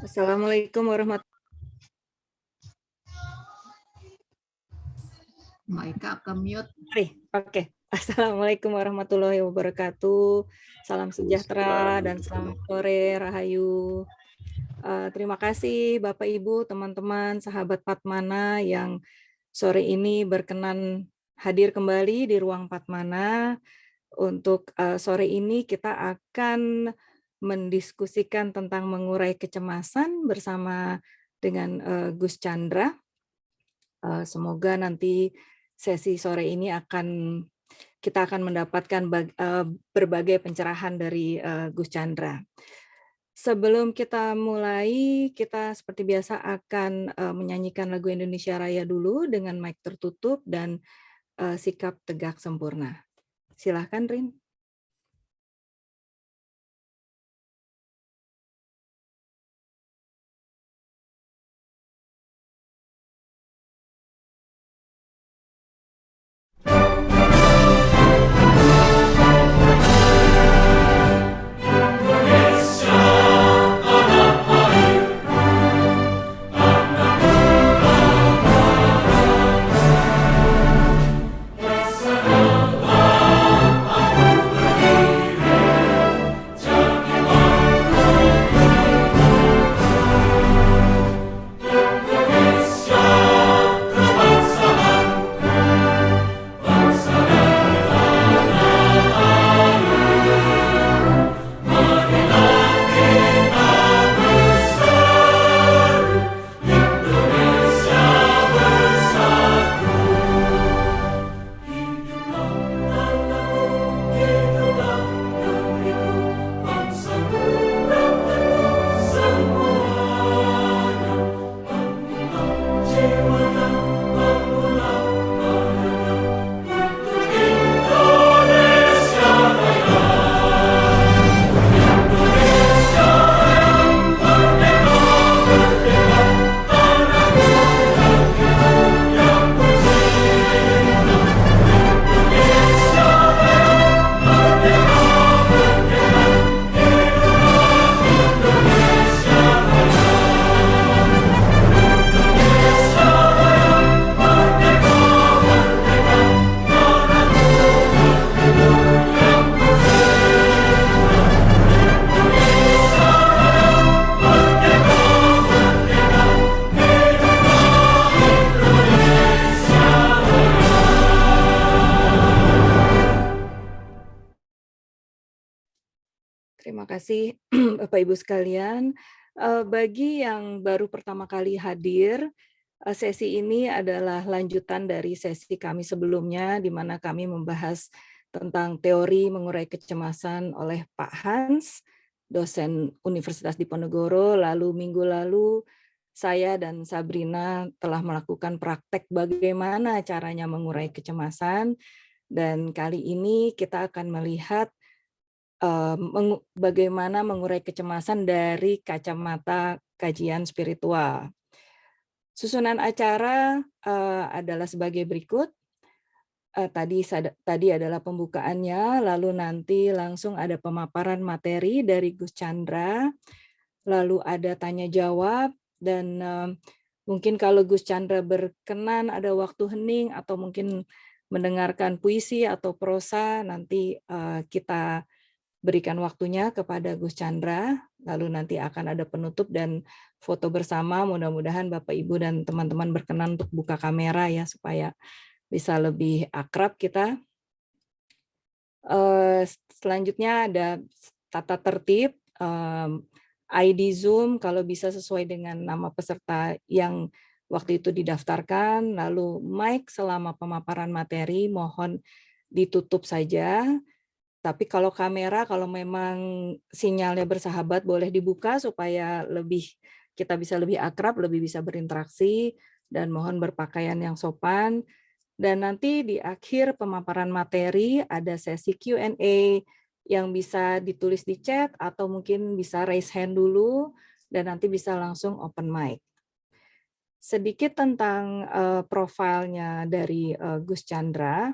Assalamualaikum warahmatullahi Mbak Eka ke mute. Oke. Assalamualaikum warahmatullahi wabarakatuh. Salam sejahtera dan selamat sore, Rahayu. Terima kasih Bapak Ibu, teman-teman, sahabat Patmana yang sore ini berkenan hadir kembali di ruang Patmana. Untuk sore ini kita akan mendiskusikan tentang mengurai kecemasan bersama dengan Gus Chandra. Semoga nanti sesi sore ini kita akan mendapatkan berbagai pencerahan dari Gus Chandra. Sebelum kita mulai, kita seperti biasa akan menyanyikan lagu Indonesia Raya dulu dengan mic tertutup dan sikap tegak sempurna. Silahkan, Rin. Terima kasih Bapak Ibu sekalian. Bagi yang baru pertama kali hadir, sesi ini adalah lanjutan dari sesi kami sebelumnya, di mana kami membahas tentang teori mengurai kecemasan oleh Pak Hans, dosen Universitas Diponegoro. Lalu minggu lalu saya dan Sabrina telah melakukan praktek bagaimana caranya mengurai kecemasan. Dan kali ini kita akan melihat bagaimana mengurai kecemasan dari kacamata kajian spiritual. Susunan acara adalah sebagai berikut. Tadi adalah pembukaannya, lalu nanti langsung ada pemaparan materi dari Gus Chandra, lalu ada tanya jawab, dan mungkin kalau Gus Chandra berkenan ada waktu hening atau mungkin mendengarkan puisi atau prosa, nanti kita berikan waktunya kepada Gus Chandra, lalu nanti akan ada penutup dan foto bersama. Mudah-mudahan Bapak Ibu dan teman-teman berkenan untuk buka kamera ya, supaya bisa lebih akrab kita. Selanjutnya ada tata tertib, ID Zoom kalau bisa sesuai dengan nama peserta yang waktu itu didaftarkan, lalu mic selama pemaparan materi mohon ditutup saja. Tapi kalau kamera, kalau memang sinyalnya bersahabat, boleh dibuka supaya kita bisa lebih akrab, lebih bisa berinteraksi, dan mohon berpakaian yang sopan. Dan nanti di akhir pemaparan materi ada sesi Q&A yang bisa ditulis di chat atau mungkin bisa raise hand dulu, dan nanti bisa langsung open mic. Sedikit tentang profilnya dari Gus Chandra.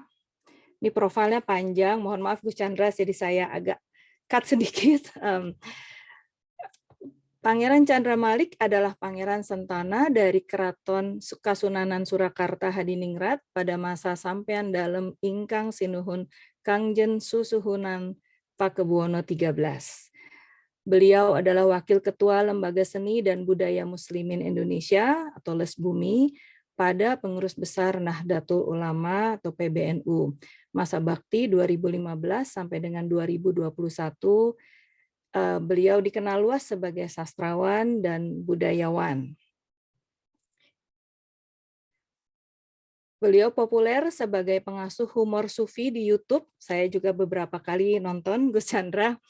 Ini profilnya panjang, mohon maaf Gus Chandra, jadi saya agak cut sedikit. Pangeran Chandra Malik adalah Pangeran Sentana dari Keraton Kasunanan Surakarta Hadiningrat pada masa sampean dalem ingkang sinuhun Kangjen Susuhunan Pakebuwono 13. Beliau adalah Wakil Ketua Lembaga Seni dan Budaya Muslimin Indonesia atau LESBUMI pada Pengurus Besar Nahdlatul Ulama atau PBNU. Masa bakti 2015 sampai dengan 2021. Beliau dikenal luas sebagai sastrawan dan budayawan. Beliau populer sebagai pengasuh humor sufi di YouTube. Saya juga beberapa kali nonton Gus Chandra,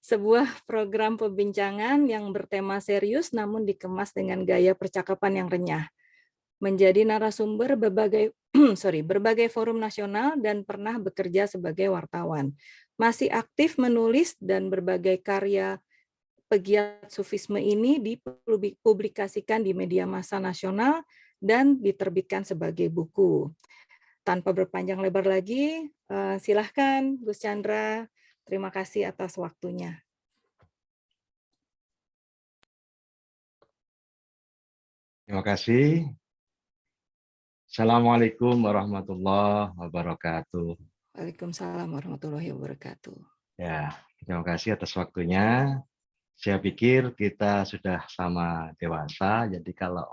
sebuah program pembincangan yang bertema serius namun dikemas dengan gaya percakapan yang renyah. Menjadi narasumber berbagai forum nasional dan pernah bekerja sebagai wartawan. Masih aktif menulis dan berbagai karya pegiat sufisme ini dipublikasikan di media massa nasional dan diterbitkan sebagai buku. Tanpa berpanjang lebar lagi, silahkan Gus Chandra. Terima kasih atas waktunya. Terima kasih. Assalamualaikum warahmatullahi wabarakatuh. Waalaikumsalam warahmatullahi wabarakatuh. Ya, terima kasih atas waktunya. Saya pikir kita sudah sama dewasa, jadi kalau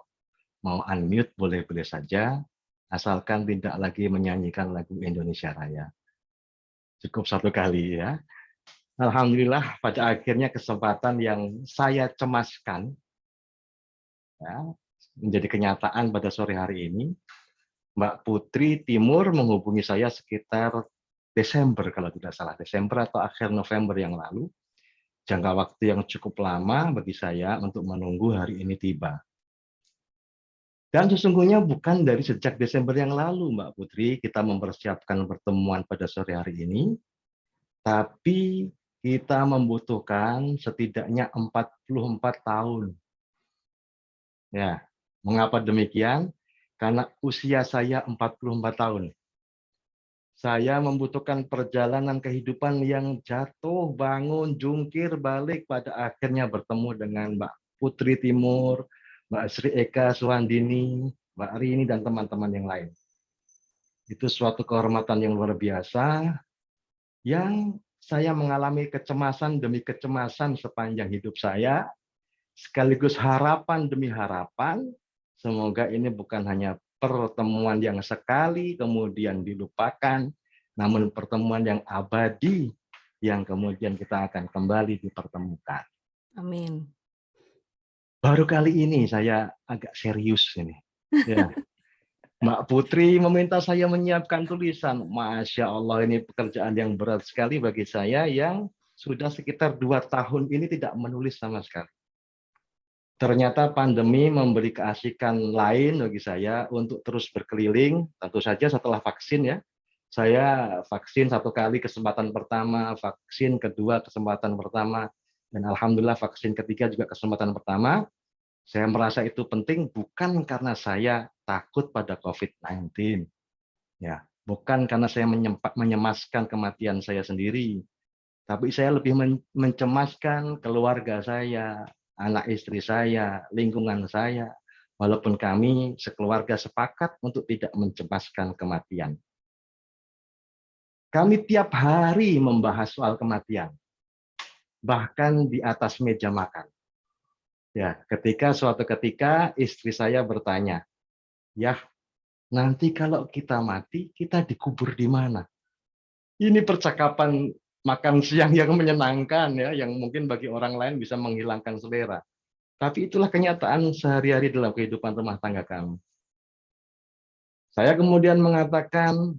mau unmute boleh-boleh saja, asalkan tidak lagi menyanyikan lagu Indonesia Raya. Cukup satu kali ya. Alhamdulillah pada akhirnya kesempatan yang saya cemaskan ya, menjadi kenyataan pada sore hari ini. Mbak Putri Timur menghubungi saya sekitar Desember kalau tidak salah, Desember atau akhir November yang lalu. Jangka waktu yang cukup lama bagi saya untuk menunggu hari ini tiba. Dan sesungguhnya bukan dari sejak Desember yang lalu, Mbak Putri, kita mempersiapkan pertemuan pada sore hari ini, tapi kita membutuhkan setidaknya 44 tahun. Ya, mengapa demikian? Karena usia saya 44 tahun. Saya membutuhkan perjalanan kehidupan yang jatuh, bangun, jungkir, balik, pada akhirnya bertemu dengan Mbak Putri Timur, Mbak Sri Eka Suhandini, Mbak Rini, dan teman-teman yang lain. Itu suatu kehormatan yang luar biasa, yang saya mengalami kecemasan demi kecemasan sepanjang hidup saya, sekaligus harapan demi harapan, semoga ini bukan hanya pertemuan yang sekali kemudian dilupakan, namun pertemuan yang abadi yang kemudian kita akan kembali dipertemukan. Amin. Baru kali ini saya agak serius ini. Ya. Mbak Putri meminta saya menyiapkan tulisan. Masya Allah, ini pekerjaan yang berat sekali bagi saya yang sudah sekitar 2 tahun ini tidak menulis sama sekali. Ternyata pandemi memberi keasikan lain bagi saya untuk terus berkeliling, tentu saja setelah vaksin ya. Saya vaksin 1 kali kesempatan pertama, vaksin kedua kesempatan pertama, dan alhamdulillah vaksin ketiga juga kesempatan pertama. Saya merasa itu penting bukan karena saya takut pada COVID-19. Ya, bukan karena saya menyemaskan kematian saya sendiri, tapi saya lebih mencemaskan keluarga saya, anak istri saya, lingkungan saya, walaupun kami sekeluarga sepakat untuk tidak mencemaskan kematian. Kami tiap hari membahas soal kematian, bahkan di atas meja makan. Ya, suatu ketika istri saya bertanya, "Yah, nanti kalau kita mati, kita dikubur di mana?" Ini percakapan makan siang yang menyenangkan ya, yang mungkin bagi orang lain bisa menghilangkan selera. Tapi itulah kenyataan sehari-hari dalam kehidupan rumah tangga kami. Saya kemudian mengatakan,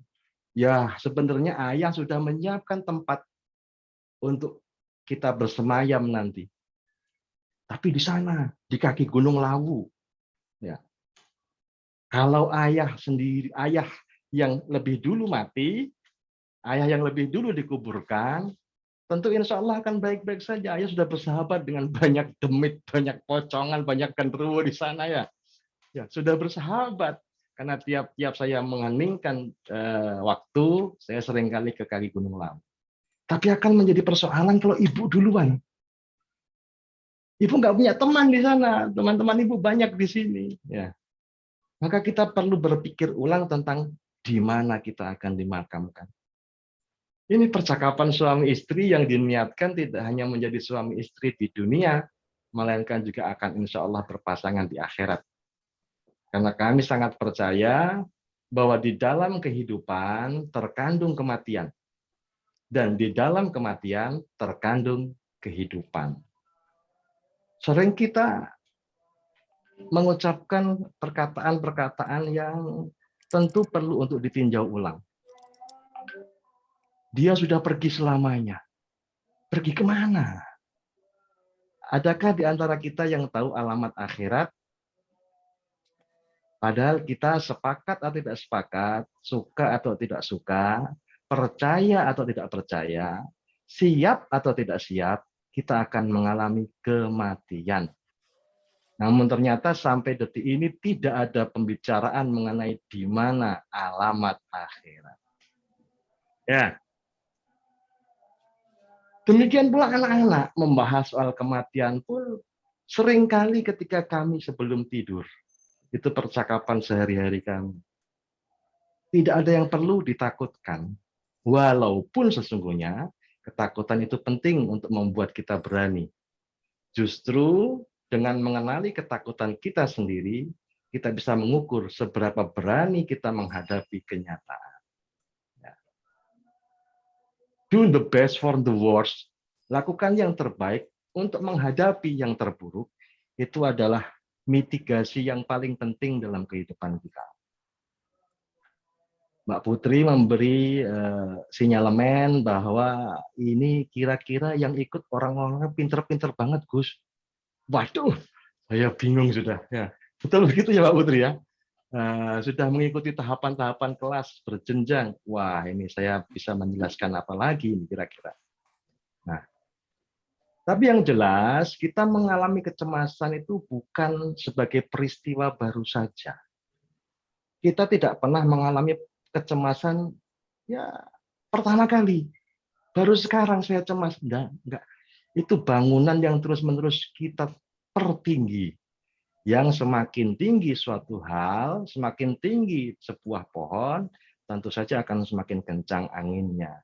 ya sebenarnya ayah sudah menyiapkan tempat untuk kita bersemayam nanti. Tapi di sana, di kaki Gunung Lawu. Ya. Kalau ayah sendiri, ayah yang lebih dulu mati, ayah yang lebih dulu dikuburkan, tentu insya Allah akan baik-baik saja. Ayah sudah bersahabat dengan banyak demit, banyak pocongan, banyak genderuwo di sana ya. Ya, sudah bersahabat. Karena tiap-tiap saya mengeningkan waktu, saya seringkali ke kaki Gunung Lawu. Tapi akan menjadi persoalan kalau ibu duluan. Ibu nggak punya teman di sana, teman-teman ibu banyak di sini. Ya, maka kita perlu berpikir ulang tentang di mana kita akan dimakamkan. Ini percakapan suami istri yang diniatkan tidak hanya menjadi suami istri di dunia, melainkan juga akan insya Allah berpasangan di akhirat. Karena kami sangat percaya bahwa di dalam kehidupan terkandung kematian, dan di dalam kematian terkandung kehidupan. Sering kita mengucapkan perkataan-perkataan yang tentu perlu untuk ditinjau ulang. Dia sudah pergi selamanya. Pergi kemana? Adakah di antara kita yang tahu alamat akhirat? Padahal kita sepakat atau tidak sepakat, suka atau tidak suka, percaya atau tidak percaya, siap atau tidak siap, kita akan mengalami kematian. Namun ternyata sampai detik ini tidak ada pembicaraan mengenai di mana alamat akhirat. Ya. Demikian pula anak-anak membahas soal kematian pun seringkali ketika kami sebelum tidur. Itu percakapan sehari-hari kami. Tidak ada yang perlu ditakutkan. Walaupun sesungguhnya ketakutan itu penting untuk membuat kita berani. Justru dengan mengenali ketakutan kita sendiri, kita bisa mengukur seberapa berani kita menghadapi kenyataan. Do the best for the worst. Lakukan yang terbaik untuk menghadapi yang terburuk. Itu adalah mitigasi yang paling penting dalam kehidupan kita. Mbak Putri memberi sinyalemen bahwa ini kira-kira yang ikut orang-orang pinter-pinter banget, Gus. Waduh, saya bingung sudah. Ya, betul begitu ya, Mbak Putri ya. Sudah mengikuti tahapan-tahapan kelas berjenjang. Wah, ini saya bisa menjelaskan apa lagi ini kira-kira. Nah, tapi yang jelas kita mengalami kecemasan itu bukan sebagai peristiwa baru saja. Kita tidak pernah mengalami kecemasan ya pertama kali. Baru sekarang saya cemas. Enggak. Itu bangunan yang terus-menerus kita pertinggi. Yang semakin tinggi suatu hal, semakin tinggi sebuah pohon, tentu saja akan semakin kencang anginnya.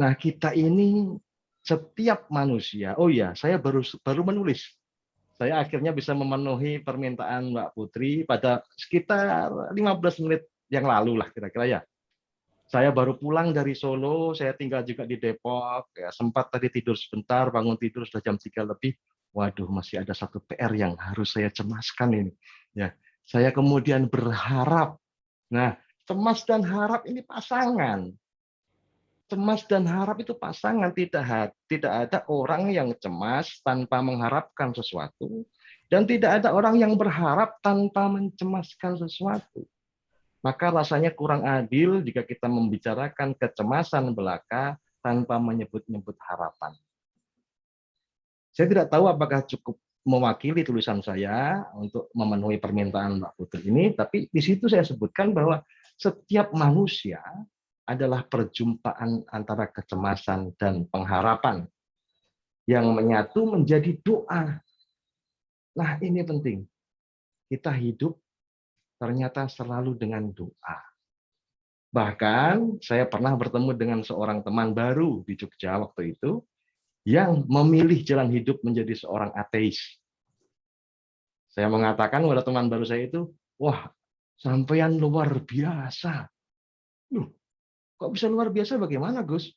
Nah, kita ini setiap manusia, oh ya, saya baru menulis. Saya akhirnya bisa memenuhi permintaan Mbak Putri pada sekitar 15 menit yang lalu lah kira-kira ya. Saya baru pulang dari Solo, saya tinggal juga di Depok, ya, sempat tadi tidur sebentar, bangun tidur sudah jam 3 lebih. Waduh, masih ada satu PR yang harus saya cemaskan ini. Ya, saya kemudian berharap. Nah, cemas dan harap ini pasangan. Cemas dan harap itu pasangan, tidak ada orang yang cemas tanpa mengharapkan sesuatu, dan tidak ada orang yang berharap tanpa mencemaskan sesuatu. Maka rasanya kurang adil jika kita membicarakan kecemasan belaka tanpa menyebut-nyebut harapan. Saya tidak tahu apakah cukup mewakili tulisan saya untuk memenuhi permintaan Mbak Putri ini, tapi di situ saya sebutkan bahwa setiap manusia adalah perjumpaan antara kecemasan dan pengharapan yang menyatu menjadi doa. Nah, ini penting. Kita hidup ternyata selalu dengan doa. Bahkan saya pernah bertemu dengan seorang teman baru di Jogja waktu itu yang memilih jalan hidup menjadi seorang ateis. Saya mengatakan kepada teman baru saya itu, wah, sampean luar biasa. Loh, kok bisa luar biasa bagaimana, Gus?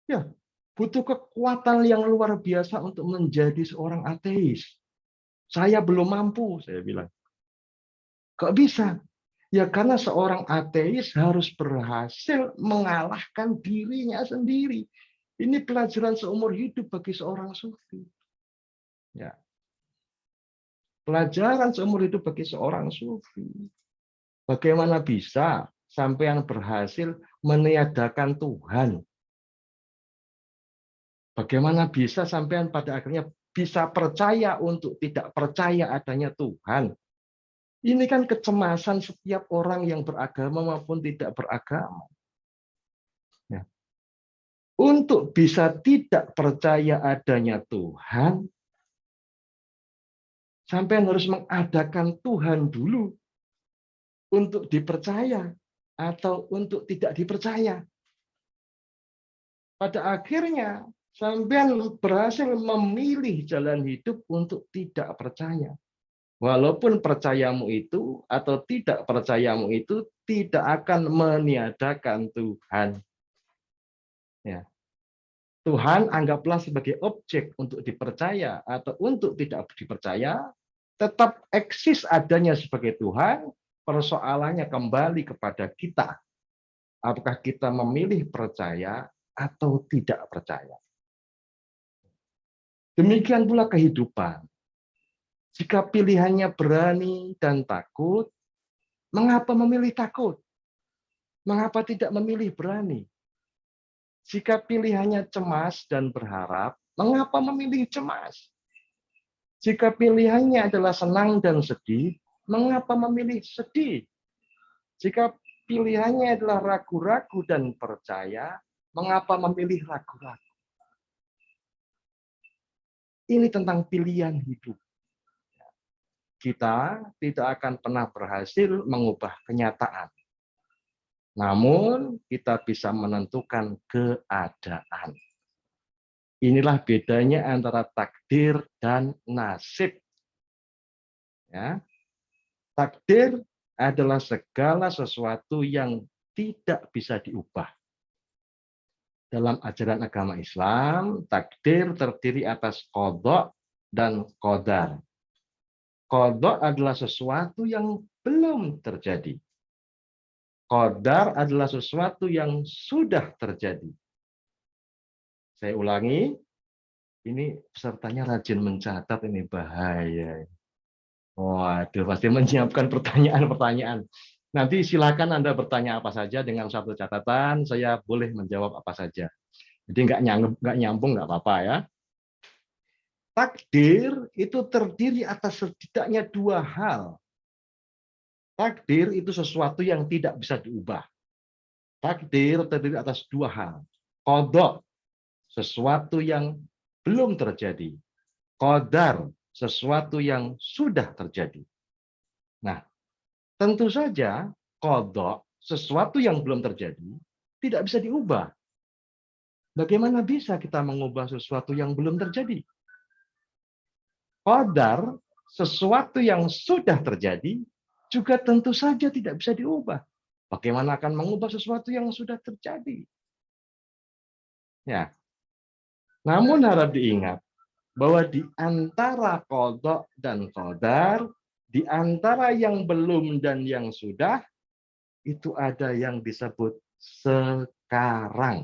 Ya, butuh kekuatan yang luar biasa untuk menjadi seorang ateis. Saya belum mampu, saya bilang. Kok bisa? Ya karena seorang ateis harus berhasil mengalahkan dirinya sendiri. Ini pelajaran seumur hidup bagi seorang sufi. Ya. Pelajaran seumur hidup bagi seorang sufi. Bagaimana bisa sampean berhasil meniadakan Tuhan? Bagaimana bisa sampean pada akhirnya bisa percaya untuk tidak percaya adanya Tuhan? Ini kan kecemasan setiap orang yang beragama maupun tidak beragama. Ya. Untuk bisa tidak percaya adanya Tuhan, Sampean harus mengadakan Tuhan dulu untuk dipercaya atau untuk tidak dipercaya. Pada akhirnya, sampean berhasil memilih jalan hidup untuk tidak percaya. Walaupun percayamu itu atau tidak percayamu itu tidak akan meniadakan Tuhan. Ya. Tuhan anggaplah sebagai objek untuk dipercaya atau untuk tidak dipercaya, tetap eksis adanya sebagai Tuhan, persoalannya kembali kepada kita. Apakah kita memilih percaya atau tidak percaya. Demikian pula kehidupan. Jika pilihannya berani dan takut, mengapa memilih takut? Mengapa tidak memilih berani? Jika pilihannya cemas dan berharap, mengapa memilih cemas? Jika pilihannya adalah senang dan sedih, mengapa memilih sedih? Jika pilihannya adalah ragu-ragu dan percaya, mengapa memilih ragu-ragu? Ini tentang pilihan hidup. Kita tidak akan pernah berhasil mengubah kenyataan. Namun, kita bisa menentukan keadaan. Inilah bedanya antara takdir dan nasib. Ya. Takdir adalah segala sesuatu yang tidak bisa diubah. Dalam ajaran agama Islam, takdir terdiri atas qadha dan qadar. Qadha adalah sesuatu yang belum terjadi. Qadar adalah sesuatu yang sudah terjadi. Saya ulangi, ini pesertanya rajin mencatat, ini bahaya. Waduh, pasti menyiapkan pertanyaan-pertanyaan. Nanti silakan Anda bertanya apa saja dengan satu catatan, saya boleh menjawab apa saja. Jadi nggak nyambung, nggak apa-apa ya. Takdir itu terdiri atas setidaknya dua hal. Takdir itu sesuatu yang tidak bisa diubah. Takdir terdiri atas dua hal. Qadha, sesuatu yang belum terjadi. Qadar, sesuatu yang sudah terjadi. Nah, tentu saja qadha, sesuatu yang belum terjadi, tidak bisa diubah. Bagaimana bisa kita mengubah sesuatu yang belum terjadi? Qadar, sesuatu yang sudah terjadi, juga tentu saja tidak bisa diubah. Bagaimana akan mengubah sesuatu yang sudah terjadi? Ya. Namun harap diingat bahwa di antara qadha dan qadar, di antara yang belum dan yang sudah, itu ada yang disebut sekarang.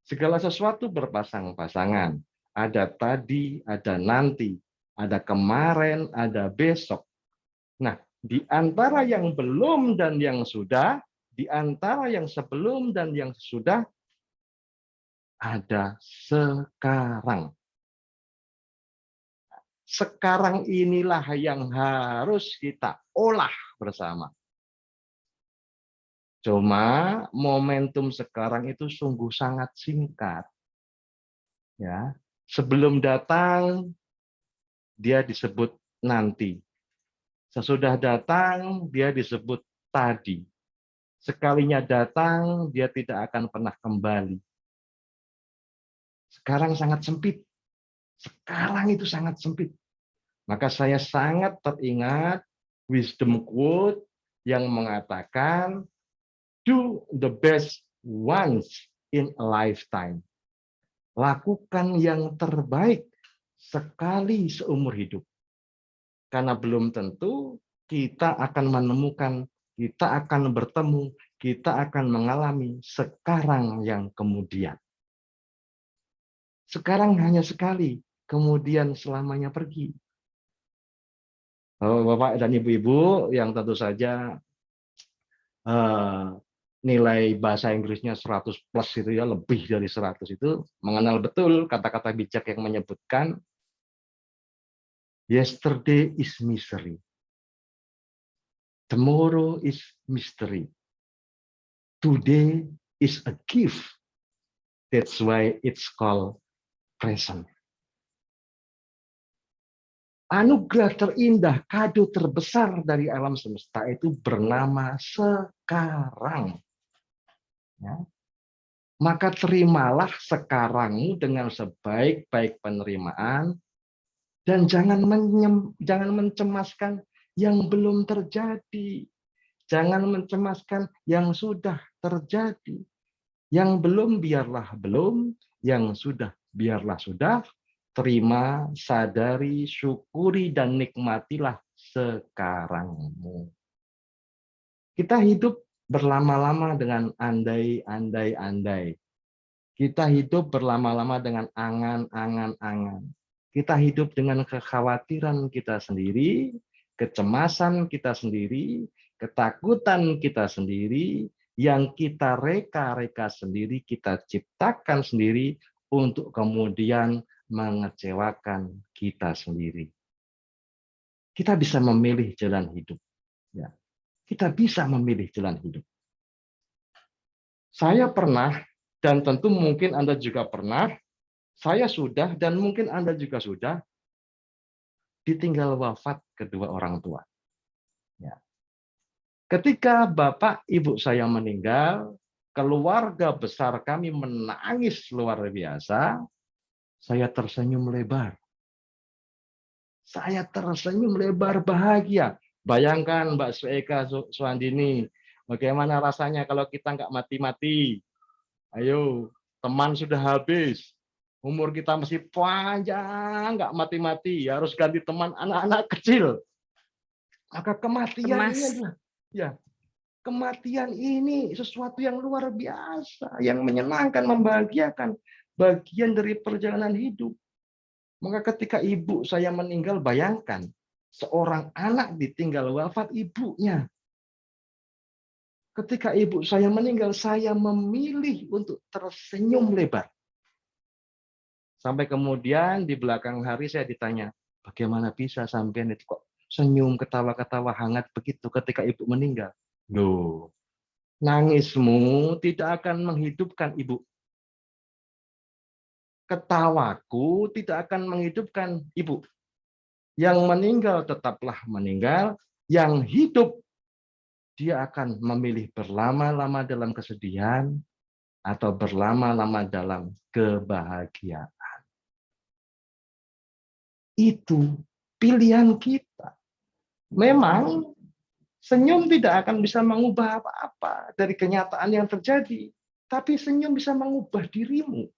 Segala sesuatu berpasang-pasangan. Ada tadi, ada nanti, ada kemarin, ada besok. Nah, di antara yang belum dan yang sudah, di antara yang sebelum dan yang sesudah, ada sekarang. Sekarang inilah yang harus kita olah bersama. Cuma momentum sekarang itu sungguh sangat singkat. Ya, sebelum datang dia disebut nanti. Sesudah datang dia disebut tadi. Sekalinya datang dia tidak akan pernah kembali. Sekarang sangat sempit. Sekarang itu sangat sempit. Maka saya sangat teringat wisdom quote yang mengatakan do the best once in a lifetime. Lakukan yang terbaik sekali seumur hidup. Karena belum tentu kita akan menemukan, kita akan bertemu, kita akan mengalami sekarang yang kemudian. Sekarang hanya sekali, kemudian selamanya pergi. Bapak dan Ibu-ibu yang tentu saja nilai bahasa Inggrisnya 100 plus itu ya, lebih dari 100 itu, mengenal betul kata-kata bijak yang menyebutkan yesterday is misery. Tomorrow is mystery. Today is a gift. That's why it's called present. Anugerah terindah, kado terbesar dari alam semesta itu bernama sekarang. Ya. Maka terimalah sekarangmu dengan sebaik-baik penerimaan, dan jangan mencemaskan yang belum terjadi. Jangan mencemaskan yang sudah terjadi. Yang belum biarlah belum, yang sudah biarlah sudah. Terima, sadari, syukuri, dan nikmatilah sekarangmu. Kita hidup berlama-lama dengan andai. Kita hidup berlama-lama dengan angan. Kita hidup dengan kekhawatiran kita sendiri, kecemasan kita sendiri, ketakutan kita sendiri, yang kita reka-reka sendiri, kita ciptakan sendiri untuk kemudian mengecewakan kita sendiri. Kita bisa memilih jalan hidup. Ya. Kita bisa memilih jalan hidup. Saya pernah, dan tentu mungkin Anda juga pernah, saya sudah, dan mungkin Anda juga sudah, ditinggal wafat kedua orang tua. Ya. Ketika bapak ibu saya meninggal, keluarga besar kami menangis luar biasa, saya tersenyum lebar. Saya tersenyum lebar bahagia. Bayangkan Mbak Sueka Suandini, bagaimana rasanya kalau kita nggak mati-mati. Ayo, teman sudah habis. Umur kita masih panjang, nggak mati-mati. Harus ganti teman anak-anak kecil. Maka kematian ini Cemas. adalah, ya, kematian ini sesuatu yang luar biasa, yang menyenangkan, membahagiakan, bagian dari perjalanan hidup. Maka ketika ibu saya meninggal, bayangkan, seorang anak ditinggal wafat ibunya. Ketika ibu saya meninggal, saya memilih untuk tersenyum lebar. Sampai kemudian di belakang hari saya ditanya, bagaimana bisa sampean itu kok senyum, ketawa-ketawa hangat begitu ketika ibu meninggal? Loh, nangismu tidak akan menghidupkan ibu. Ketawaku tidak akan menghidupkan ibu. Yang meninggal tetaplah meninggal, yang hidup dia akan memilih berlama-lama dalam kesedihan atau berlama-lama dalam kebahagiaan. Itu pilihan kita. Memang senyum tidak akan bisa mengubah apa-apa dari kenyataan yang terjadi, tapi senyum bisa mengubah dirimu.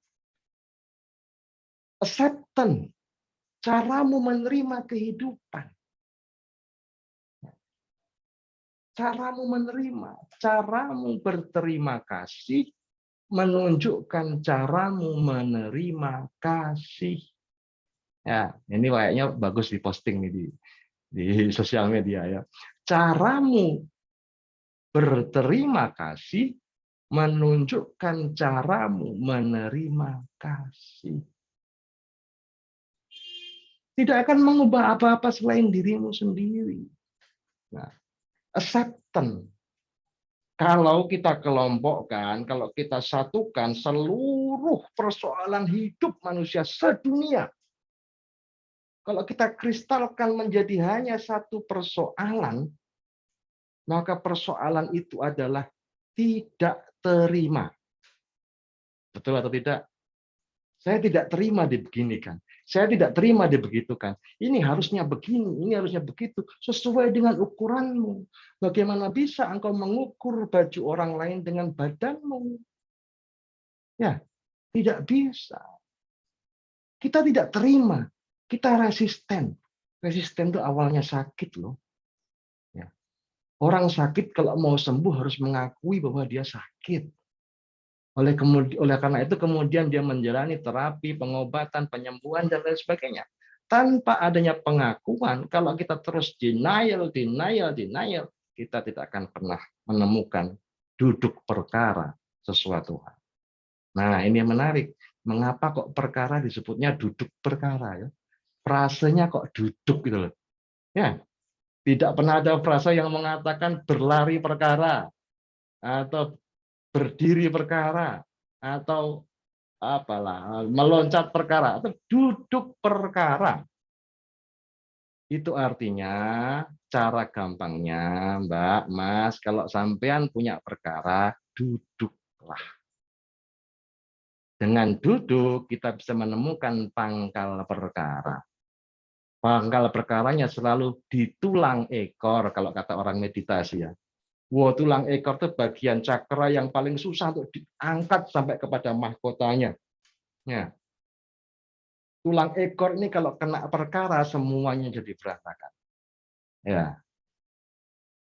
Acceptance, caramu menerima kehidupan. Caramu menerima, caramu berterima kasih, menunjukkan caramu menerima kasih. Ya, ini kayaknya bagus diposting nih di sosial media ya. Caramu berterima kasih, menunjukkan caramu menerima kasih. Tidak akan mengubah apa-apa selain dirimu sendiri. Nah, acceptance. Kalau kita kelompokkan, kalau kita satukan seluruh persoalan hidup manusia sedunia, kalau kita kristalkan menjadi hanya satu persoalan, maka persoalan itu adalah tidak terima. Betul atau tidak? Saya tidak terima dibeginikan. Saya tidak terima dibegitukan. Ini harusnya begini, ini harusnya begitu. Sesuai dengan ukuranmu. Bagaimana bisa engkau mengukur baju orang lain dengan badanmu? Ya, tidak bisa. Kita tidak terima. Kita resisten. Resisten itu awalnya sakit loh. Ya. Orang sakit kalau mau sembuh harus mengakui bahwa dia sakit. Oleh karena itu kemudian dia menjalani terapi, pengobatan, penyembuhan, dan lain sebagainya. Tanpa adanya pengakuan, kalau kita terus denial, kita tidak akan pernah menemukan duduk perkara sesuatu hal. Nah, ini yang menarik. Mengapa kok perkara disebutnya duduk perkara? Ya? Frasenya kok duduk gitu loh. Ya, tidak pernah ada frasa yang mengatakan berlari perkara atau berdiri perkara atau apalah meloncat perkara atau duduk perkara. Itu artinya, cara gampangnya, Mbak, Mas, kalau sampean punya perkara, duduklah. Dengan duduk, kita bisa menemukan pangkal perkara. Pangkal perkaranya selalu di tulang ekor, kalau kata orang meditasi ya. Wah, tulang ekor itu bagian cakra yang paling susah untuk diangkat sampai kepada mahkotanya. Ya, tulang ekor ini kalau kena perkara, semuanya jadi berantakan. Ya.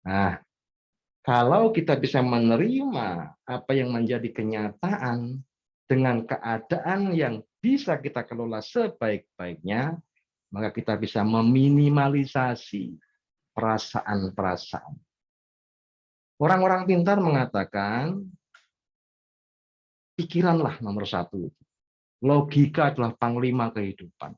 Nah, kalau kita bisa menerima apa yang menjadi kenyataan dengan keadaan yang bisa kita kelola sebaik-baiknya, maka kita bisa meminimalisasi perasaan-perasaan. Orang-orang pintar mengatakan, pikiranlah nomor satu. Logika adalah panglima kehidupan.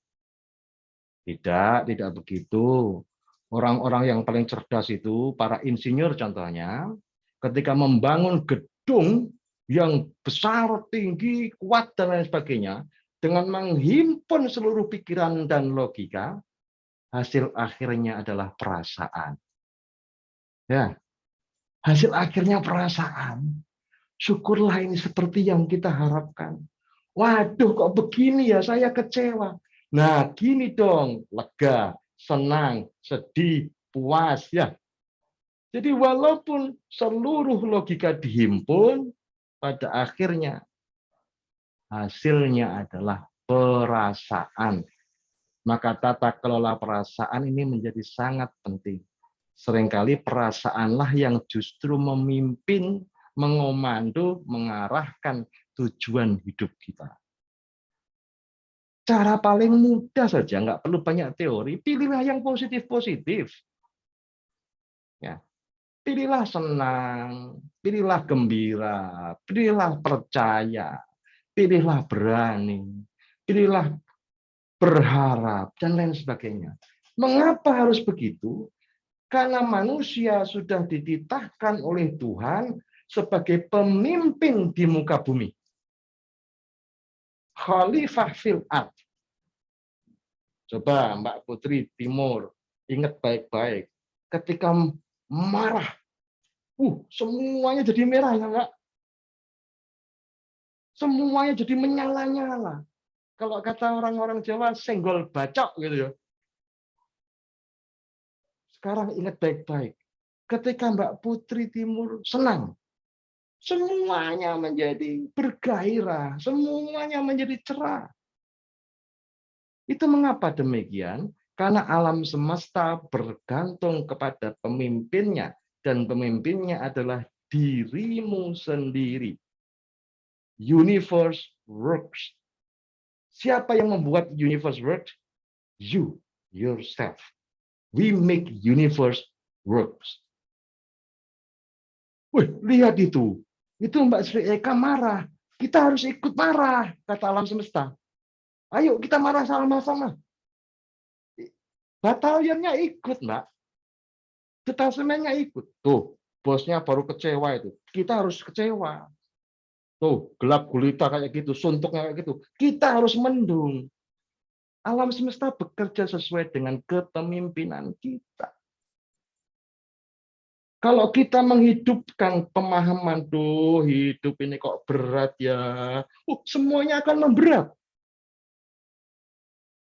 Tidak begitu. Orang-orang yang paling cerdas itu, para insinyur contohnya, ketika membangun gedung yang besar, tinggi, kuat, dan lain sebagainya, dengan menghimpun seluruh pikiran dan logika, hasil akhirnya adalah perasaan. Ya, hasil akhirnya perasaan. Syukurlah ini seperti yang kita harapkan. Waduh, kok begini ya, saya kecewa. Nah, gini dong, lega, senang, sedih, puas, ya. Jadi walaupun seluruh logika dihimpun, pada akhirnya hasilnya adalah perasaan. Maka tata kelola perasaan ini menjadi sangat penting. Seringkali perasaanlah yang justru memimpin, mengomando, mengarahkan tujuan hidup kita. Cara paling mudah saja, nggak perlu banyak teori, pilihlah yang positif-positif. Ya. Pilihlah senang, pilihlah gembira, pilihlah percaya, pilihlah berani, pilihlah berharap, dan lain sebagainya. Mengapa harus begitu? Karena manusia sudah dititahkan oleh Tuhan sebagai pemimpin di muka bumi. Khalifah fil ard. Coba Mbak Putri Timur, ingat baik-baik. Ketika marah, semuanya jadi merah ya Mbak. Semuanya jadi menyala-nyala. Kalau kata orang-orang Jawa, senggol bacok gitu ya. Sekarang ingat baik-baik. Ketika Mbak Putri Timur senang, semuanya menjadi bergairah, semuanya menjadi cerah. Itu mengapa demikian? Karena alam semesta bergantung kepada pemimpinnya, dan pemimpinnya adalah dirimu sendiri. Universe works. Siapa yang membuat universe works? You, yourself. We make universe works. Wih, lihat itu. Itu Mbak Sri Eka marah. Kita harus ikut marah, kata alam semesta. Ayo kita marah sama-sama. Batalionnya ikut, Mbak. Detasemennya ikut. Tuh, bosnya baru kecewa itu. Kita harus kecewa. Tuh, gelap gulita kayak gitu, suntuknya kayak gitu. Kita harus mendung. Alam semesta bekerja sesuai dengan kepemimpinan kita. Kalau kita menghidupkan pemahaman, tuh hidup ini kok berat ya, semuanya akan memberat.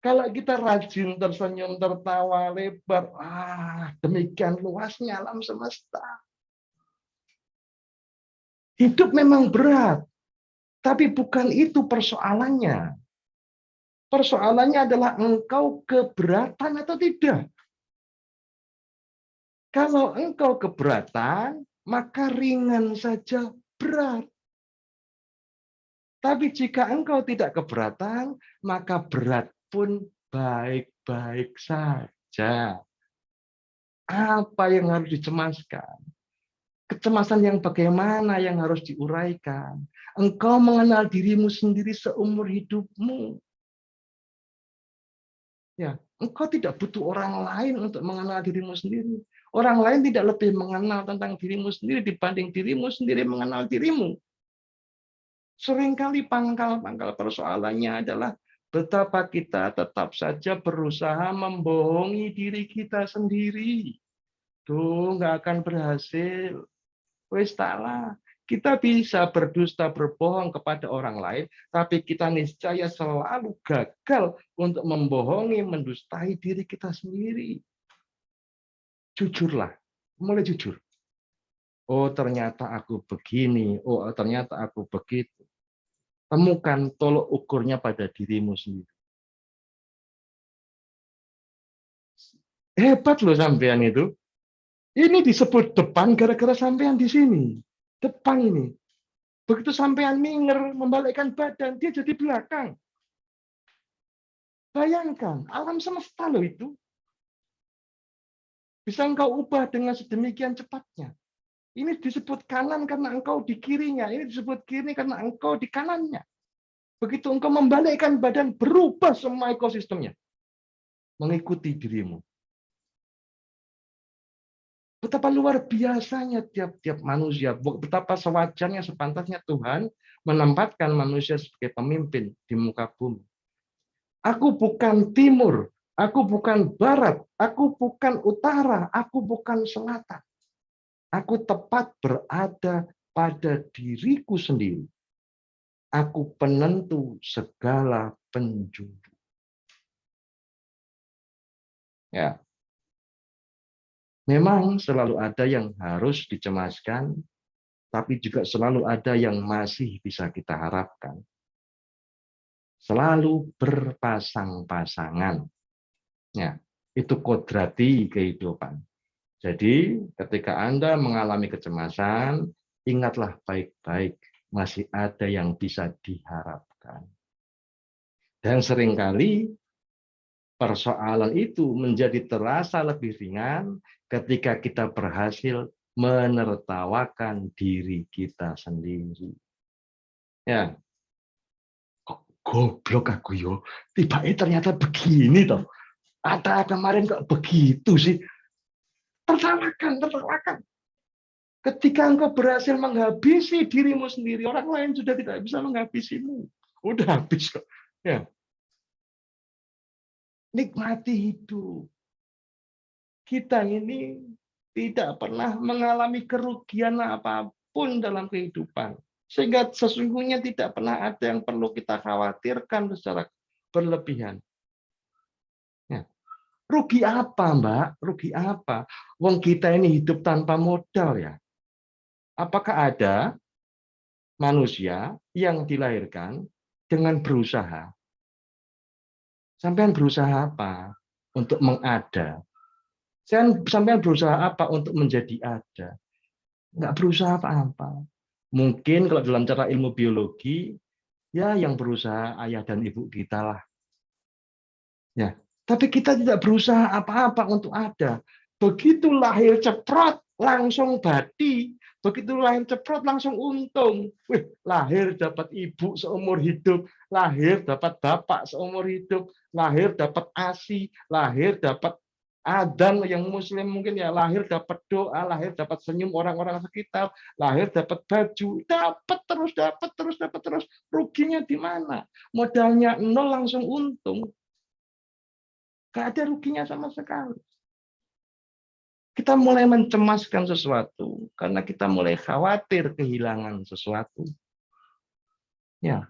Kalau kita rajin tersenyum, tertawa lebar, demikian luasnya alam semesta. Hidup memang berat, tapi bukan itu persoalannya. Persoalannya adalah engkau keberatan atau tidak. Kalau engkau keberatan, maka ringan saja berat. Tapi jika engkau tidak keberatan, maka berat pun baik-baik saja. Apa yang harus dicemaskan? Kecemasan yang bagaimana yang harus diuraikan? Engkau mengenal dirimu sendiri seumur hidupmu. Ya, engkau tidak butuh orang lain untuk mengenal dirimu sendiri. Orang lain tidak lebih mengenal tentang dirimu sendiri dibanding dirimu sendiri mengenal dirimu. Seringkali pangkal-pangkal persoalannya adalah betapa kita tetap saja berusaha membohongi diri kita sendiri. Tuh, nggak akan berhasil. Wes taklah. Kita bisa berdusta berbohong kepada orang lain, tapi kita niscaya selalu gagal untuk membohongi, mendustai diri kita sendiri. Jujurlah, mulai jujur. Oh, ternyata aku begini. Oh, ternyata aku begitu. Temukan tolok ukurnya pada dirimu sendiri. Hebat loh sampean itu. Ini disebut depan gara-gara sampean di sini. Depan ini. Begitu sampean minger, membalikkan badan, dia jadi belakang. Bayangkan, alam semesta loh itu. Bisa engkau ubah dengan sedemikian cepatnya. Ini disebut kanan karena engkau di kirinya. Ini disebut kiri karena engkau di kanannya. Begitu engkau membalikkan badan, berubah semua ekosistemnya. Mengikuti dirimu. Betapa luar biasanya tiap-tiap manusia. Betapa sewajarnya, sepantasnya Tuhan menempatkan manusia sebagai pemimpin di muka bumi. Aku bukan timur, aku bukan barat, aku bukan utara, aku bukan selatan. Aku tepat berada pada diriku sendiri. Aku penentu segala penjuru. Ya, memang selalu ada yang harus dicemaskan, tapi juga selalu ada yang masih bisa kita harapkan. Selalu berpasang-pasangan. Ya, itu kodrati kehidupan. Jadi, ketika Anda mengalami kecemasan, ingatlah baik-baik, masih ada yang bisa diharapkan. Dan seringkali persoalan itu menjadi terasa lebih ringan ketika kita berhasil menertawakan diri kita sendiri. Ya, kok goblok aku yo, tiba-tiba ternyata begini toh. Ada kemarin kok begitu sih. Tertawakan, tertawakan. Ketika engkau berhasil menghabisi dirimu sendiri, orang lain sudah tidak bisa menghabisimu. Udah habis kok. Ya. Nikmati hidup. Kita ini tidak pernah mengalami kerugian apapun dalam kehidupan. Sehingga sesungguhnya tidak pernah ada yang perlu kita khawatirkan secara berlebihan. Ya. Rugi apa, Mbak? Rugi apa? Wong kita ini hidup tanpa modal ya. Apakah ada manusia yang dilahirkan dengan berusaha? Sampean berusaha apa? Untuk mengada. Sampean berusaha apa untuk menjadi ada? Nggak berusaha apa-apa. Mungkin kalau dalam cara ilmu biologi, ya yang berusaha ayah dan ibu kita lah. Ya, tapi kita tidak berusaha apa-apa untuk ada. Begitu lahir ceprot, langsung badi. Begitu lahir ceprot, langsung untung. Wih, lahir dapat ibu seumur hidup. Lahir dapat bapak seumur hidup. Lahir dapat ASI. Lahir dapat adan yang muslim mungkin ya. Lahir dapat doa. Lahir dapat senyum orang-orang sekitar. Lahir dapat baju. Dapat terus, dapat terus, dapat terus. Ruginya di mana? Modalnya nol langsung untung. Gak ada ruginya sama sekali. Kita mulai mencemaskan sesuatu karena kita mulai khawatir kehilangan sesuatu. Ya,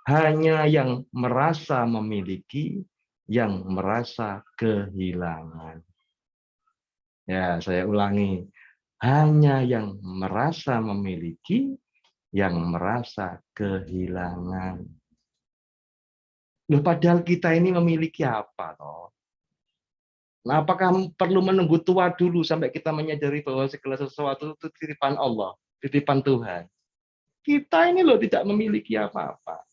hanya yang merasa memiliki, yang merasa kehilangan. Ya, saya ulangi. Hanya yang merasa memiliki, yang merasa kehilangan. Loh, padahal kita ini memiliki apa toh? Nah, apakah perlu menunggu tua dulu sampai kita menyadari bahwa segala sesuatu itu titipan Allah, titipan Tuhan? Kita ini loh tidak memiliki apa-apa.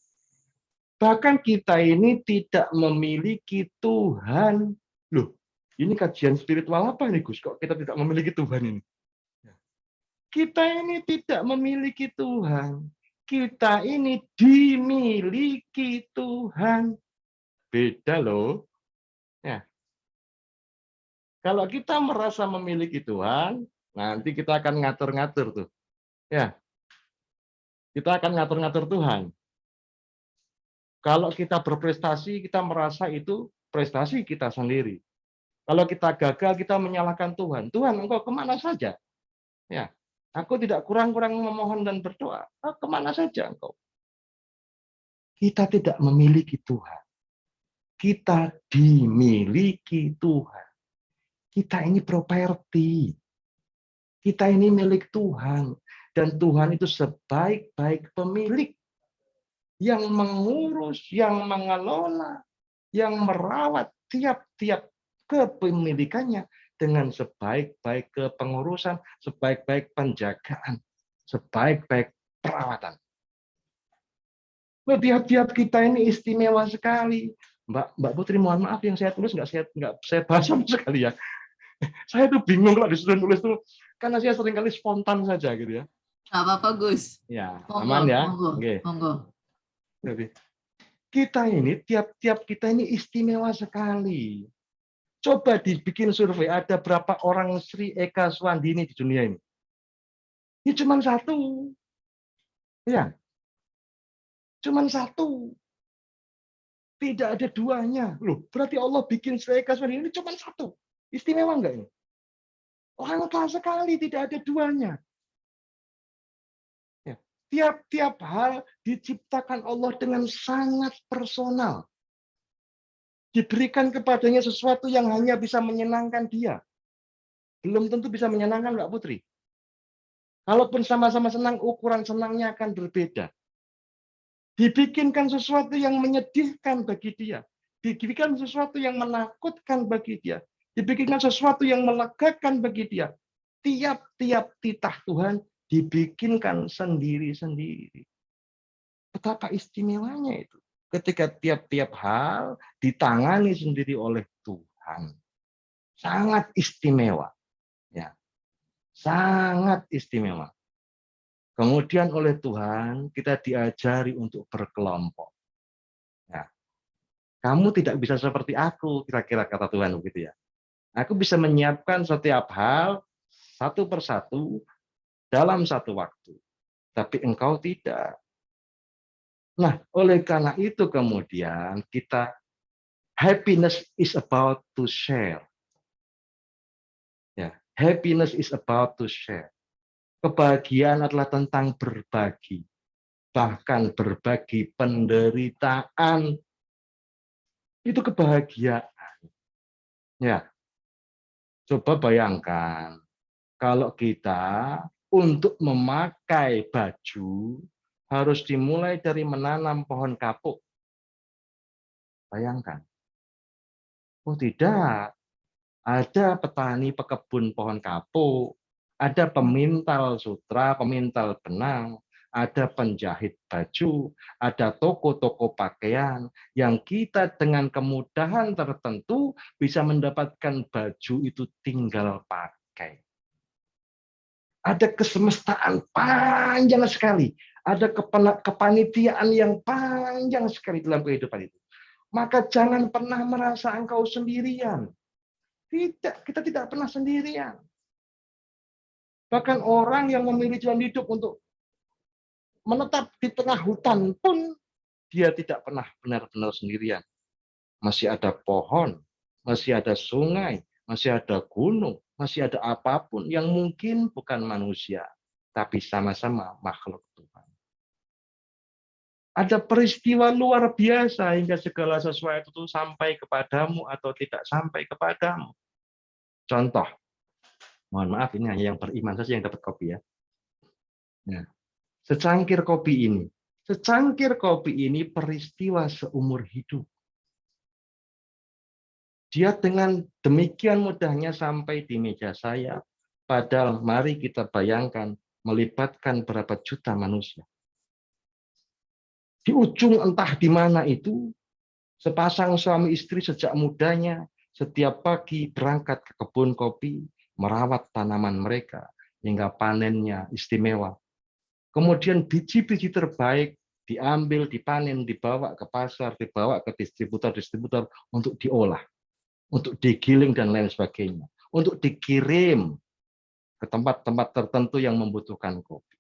Bahkan kita ini tidak memiliki Tuhan. Loh, ini kajian spiritual apa nih, Gus? Kok kita tidak memiliki Tuhan ini? Kita ini tidak memiliki Tuhan. Kita ini dimiliki Tuhan. Beda loh. Ya. Kalau kita merasa memiliki Tuhan, nanti kita akan ngatur-ngatur tuh. Ya, kita akan ngatur-ngatur Tuhan. Kalau kita berprestasi, kita merasa itu prestasi kita sendiri. Kalau kita gagal, kita menyalahkan Tuhan. Tuhan, engkau kemana saja? Ya, aku tidak kurang-kurang memohon dan berdoa. Kemana saja engkau? Kita tidak memiliki Tuhan. Kita dimiliki Tuhan. Kita ini properti. Kita ini milik Tuhan. Dan Tuhan itu sebaik-baik pemilik yang mengurus, yang mengelola, yang merawat tiap-tiap kepemilikannya dengan sebaik-baik kepengurusan, sebaik-baik penjagaan, sebaik-baik perawatan. Tiap-tiap kita ini istimewa sekali. Mbak Putri, mohon maaf yang saya tulis nggak saya bahas sama sekali ya. Saya tuh bingung kalau disuruh nulis tuh, karena saya seringkali spontan saja gitu ya. Nggak apa-apa, Gus. Ya, Monggo, aman ya. monggo, Oke. monggo. Jadi, kita ini, tiap-tiap kita ini istimewa sekali. Coba dibikin survei, ada berapa orang Sri Eka Swandini di dunia ini? Ini cuma satu. Ya, cuma satu. Tidak ada duanya. Loh, berarti Allah bikin Sri Eka Swandini ini cuma satu. Istimewa enggak ini? Langka sekali, tidak ada duanya. Ya. Tiap-tiap hal diciptakan Allah dengan sangat personal. Diberikan kepadanya sesuatu yang hanya bisa menyenangkan dia. Belum tentu bisa menyenangkan Mbak Putri. Kalaupun sama-sama senang, ukuran senangnya akan berbeda. Dibikinkan sesuatu yang menyedihkan bagi dia. Dibikinkan sesuatu yang menakutkan bagi dia. Dibikinkan sesuatu yang melegakan bagi dia. Tiap-tiap titah Tuhan dibikinkan sendiri-sendiri. Betapa istimewanya itu. Ketika tiap-tiap hal ditangani sendiri oleh Tuhan. Sangat istimewa. Ya. Sangat istimewa. Kemudian oleh Tuhan kita diajari untuk berkelompok. Ya. Kamu tidak bisa seperti aku, kira-kira kata Tuhan begitu ya. Aku bisa menyiapkan setiap hal satu persatu dalam satu waktu. Tapi engkau tidak. Nah, oleh karena itu kemudian kita happiness is about to share. Ya, happiness is about to share. Kebahagiaan adalah tentang berbagi. Bahkan berbagi penderitaan. Itu kebahagiaan. Ya. Coba bayangkan kalau kita untuk memakai baju harus dimulai dari menanam pohon kapuk. Bayangkan. Oh tidak. Ada petani pekebun pohon kapuk, ada pemintal sutra, pemintal benang, ada penjahit baju, ada toko-toko pakaian yang kita dengan kemudahan tertentu bisa mendapatkan baju itu tinggal pakai. Ada kesemestaan panjang sekali, ada kepanitiaan yang panjang sekali dalam kehidupan itu. Maka jangan pernah merasa engkau sendirian. Tidak, kita tidak pernah sendirian. Bahkan orang yang memilih jalan hidup untuk menetap di tengah hutan pun dia tidak pernah benar-benar sendirian. Masih ada pohon, masih ada sungai, masih ada gunung, masih ada apapun yang mungkin bukan manusia, tapi sama-sama makhluk Tuhan. Ada peristiwa luar biasa hingga segala sesuatu itu sampai kepadamu atau tidak sampai kepadamu. Contoh, mohon maaf ini hanya yang beriman saja yang dapat kopi ya. Nah, secangkir kopi ini peristiwa seumur hidup. Dia dengan demikian mudahnya sampai di meja saya, padahal mari kita bayangkan melibatkan berapa juta manusia. Di ujung entah di mana itu, sepasang suami istri sejak mudanya, setiap pagi berangkat ke kebun kopi, merawat tanaman mereka, hingga panennya istimewa. Kemudian biji-biji terbaik diambil, dipanen, dibawa ke pasar, dibawa ke distributor-distributor untuk diolah, untuk digiling dan lain sebagainya, untuk dikirim ke tempat-tempat tertentu yang membutuhkan kopi,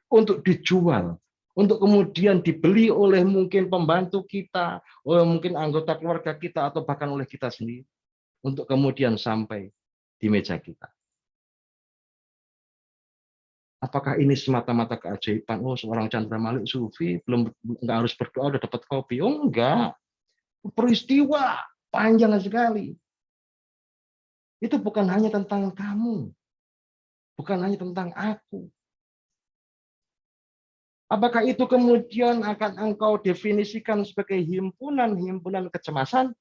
untuk dijual, untuk kemudian dibeli oleh mungkin pembantu kita, oleh mungkin anggota keluarga kita, atau bahkan oleh kita sendiri, untuk kemudian sampai di meja kita. Apakah ini semata-mata keajaiban? Oh, seorang Chandra Malik Sufi belum nggak harus berdoa udah dapat kopi? Oh, enggak. Peristiwa panjang sekali. Itu bukan hanya tentang kamu, bukan hanya tentang aku. Apakah itu kemudian akan engkau definisikan sebagai himpunan-himpunan kecemasan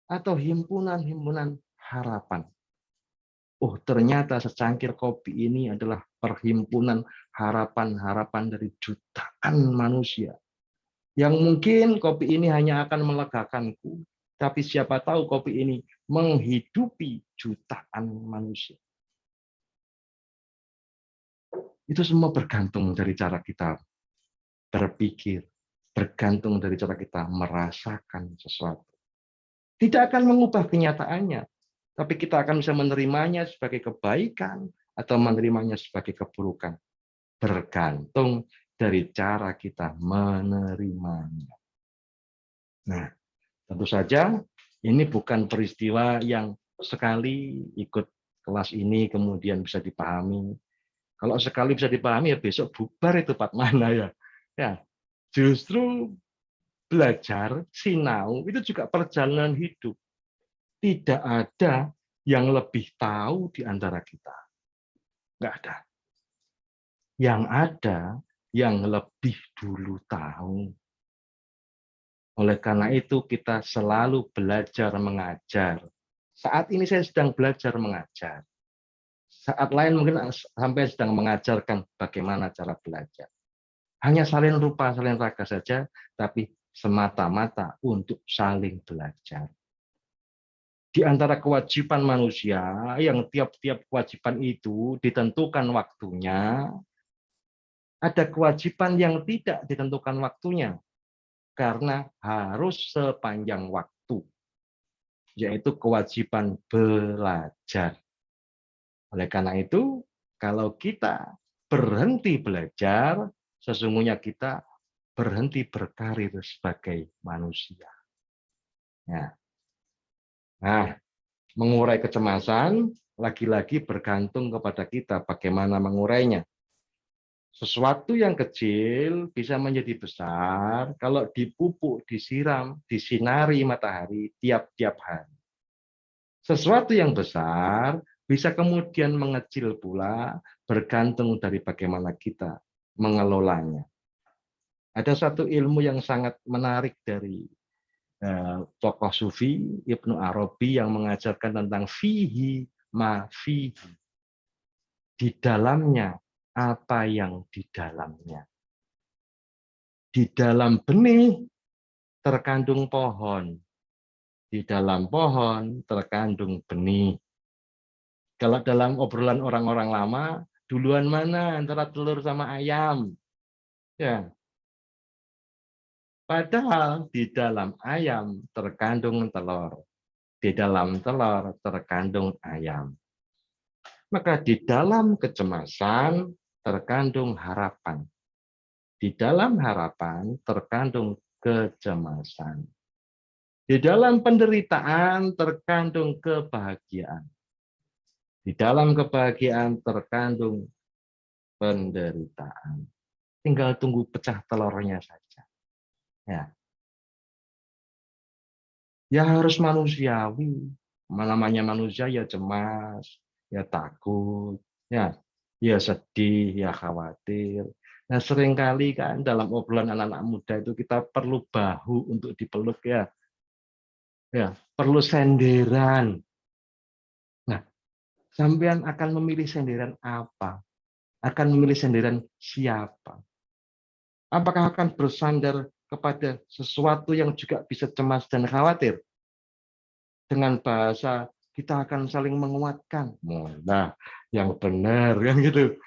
atau himpunan-himpunan harapan? Oh, ternyata secangkir kopi ini adalah perhimpunan harapan-harapan dari jutaan manusia. Yang mungkin kopi ini hanya akan melegakanku, tapi siapa tahu kopi ini menghidupi jutaan manusia. Itu semua bergantung dari cara kita berpikir, bergantung dari cara kita merasakan sesuatu. Tidak akan mengubah kenyataannya, tapi kita akan bisa menerimanya sebagai kebaikan atau menerimanya sebagai keburukan. Bergantung dari cara kita menerimanya. Nah, tentu saja ini bukan peristiwa yang sekali ikut kelas ini kemudian bisa dipahami. Kalau sekali bisa dipahami ya besok bubar itu Pak mana ya. Ya, justru belajar sinau itu juga perjalanan hidup. Tidak ada yang lebih tahu di antara kita. Nggak ada. Yang ada yang lebih dulu tahu. Oleh karena itu kita selalu belajar mengajar. Saat ini saya sedang belajar mengajar. Saat lain mungkin sampai sedang mengajarkan bagaimana cara belajar. Hanya salin rupa, salin raga saja, tapi semata-mata untuk saling belajar. Di antara kewajiban manusia, yang tiap-tiap kewajiban itu ditentukan waktunya, ada kewajiban yang tidak ditentukan waktunya, karena harus sepanjang waktu, yaitu kewajiban belajar. Oleh karena itu, kalau kita berhenti belajar, sesungguhnya kita berhenti berkarir sebagai manusia. Nah, mengurai kecemasan lagi-lagi bergantung kepada kita bagaimana mengurainya. Sesuatu yang kecil bisa menjadi besar kalau dipupuk, disiram, disinari matahari tiap-tiap hari. Sesuatu yang besar bisa kemudian mengecil pula bergantung dari bagaimana kita mengelolanya. Ada satu ilmu yang sangat menarik dari tokoh sufi Ibnu Arabi yang mengajarkan tentang fihi ma fihi. Di dalamnya apa yang di dalamnya. Di dalam benih terkandung pohon. Di dalam pohon terkandung benih. Kalau dalam obrolan orang-orang lama, duluan mana antara telur sama ayam? Ya. Padahal di dalam ayam terkandung telur. Di dalam telur terkandung ayam. Maka di dalam kecemasan terkandung harapan. Di dalam harapan terkandung kecemasan. Di dalam penderitaan terkandung kebahagiaan. Di dalam kebahagiaan terkandung penderitaan. Tinggal tunggu pecah telurnya saja. Ya harus manusiawi. Namanya manusia ya cemas, ya takut, ya sedih, ya khawatir. Nah, seringkali kan dalam obrolan anak-anak muda itu kita perlu bahu untuk dipeluk ya. Ya, perlu senderan. Nah, sampean akan memilih senderan apa? Akan memilih senderan siapa? Apakah akan bersandar kepada sesuatu yang juga bisa cemas dan khawatir? Dengan bahasa kita akan saling menguatkan. Nah, yang benar kan gitu.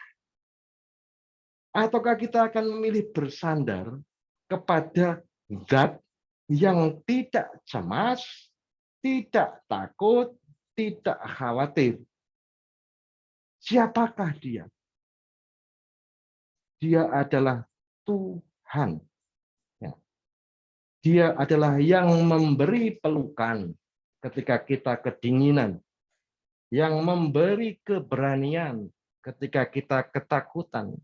Ataukah kita akan memilih bersandar kepada zat yang tidak cemas, tidak takut, tidak khawatir. Siapakah dia? Dia adalah Tuhan. Ya. Dia adalah yang memberi pelukan ketika kita kedinginan, yang memberi keberanian ketika kita ketakutan,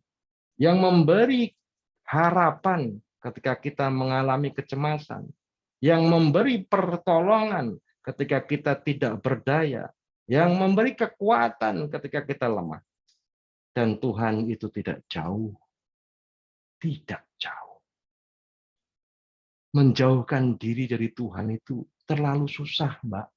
yang memberi harapan ketika kita mengalami kecemasan, yang memberi pertolongan ketika kita tidak berdaya, yang memberi kekuatan ketika kita lemah. Dan Tuhan itu tidak jauh. Tidak jauh. Menjauhkan diri dari Tuhan itu terlalu susah, Mbak.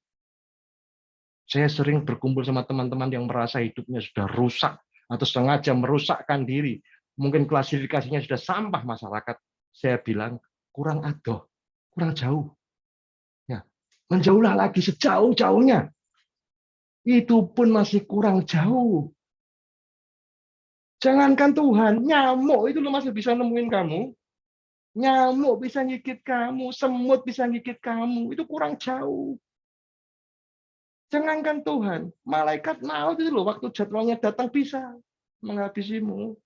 Saya sering berkumpul sama teman-teman yang merasa hidupnya sudah rusak atau sengaja merusakkan diri. Mungkin klasifikasinya sudah sampah masyarakat. Saya bilang, kurang adoh, kurang jauh. Ya, menjauhlah lagi sejauh-jauhnya. Itu pun masih kurang jauh. Jangankan Tuhan, nyamuk itu lo masih bisa nemuin kamu. Nyamuk bisa gigit kamu, semut bisa gigit kamu. Itu kurang jauh. Jangankan Tuhan, malaikat maut itu loh, waktu jadwalnya datang bisa menghabisimu.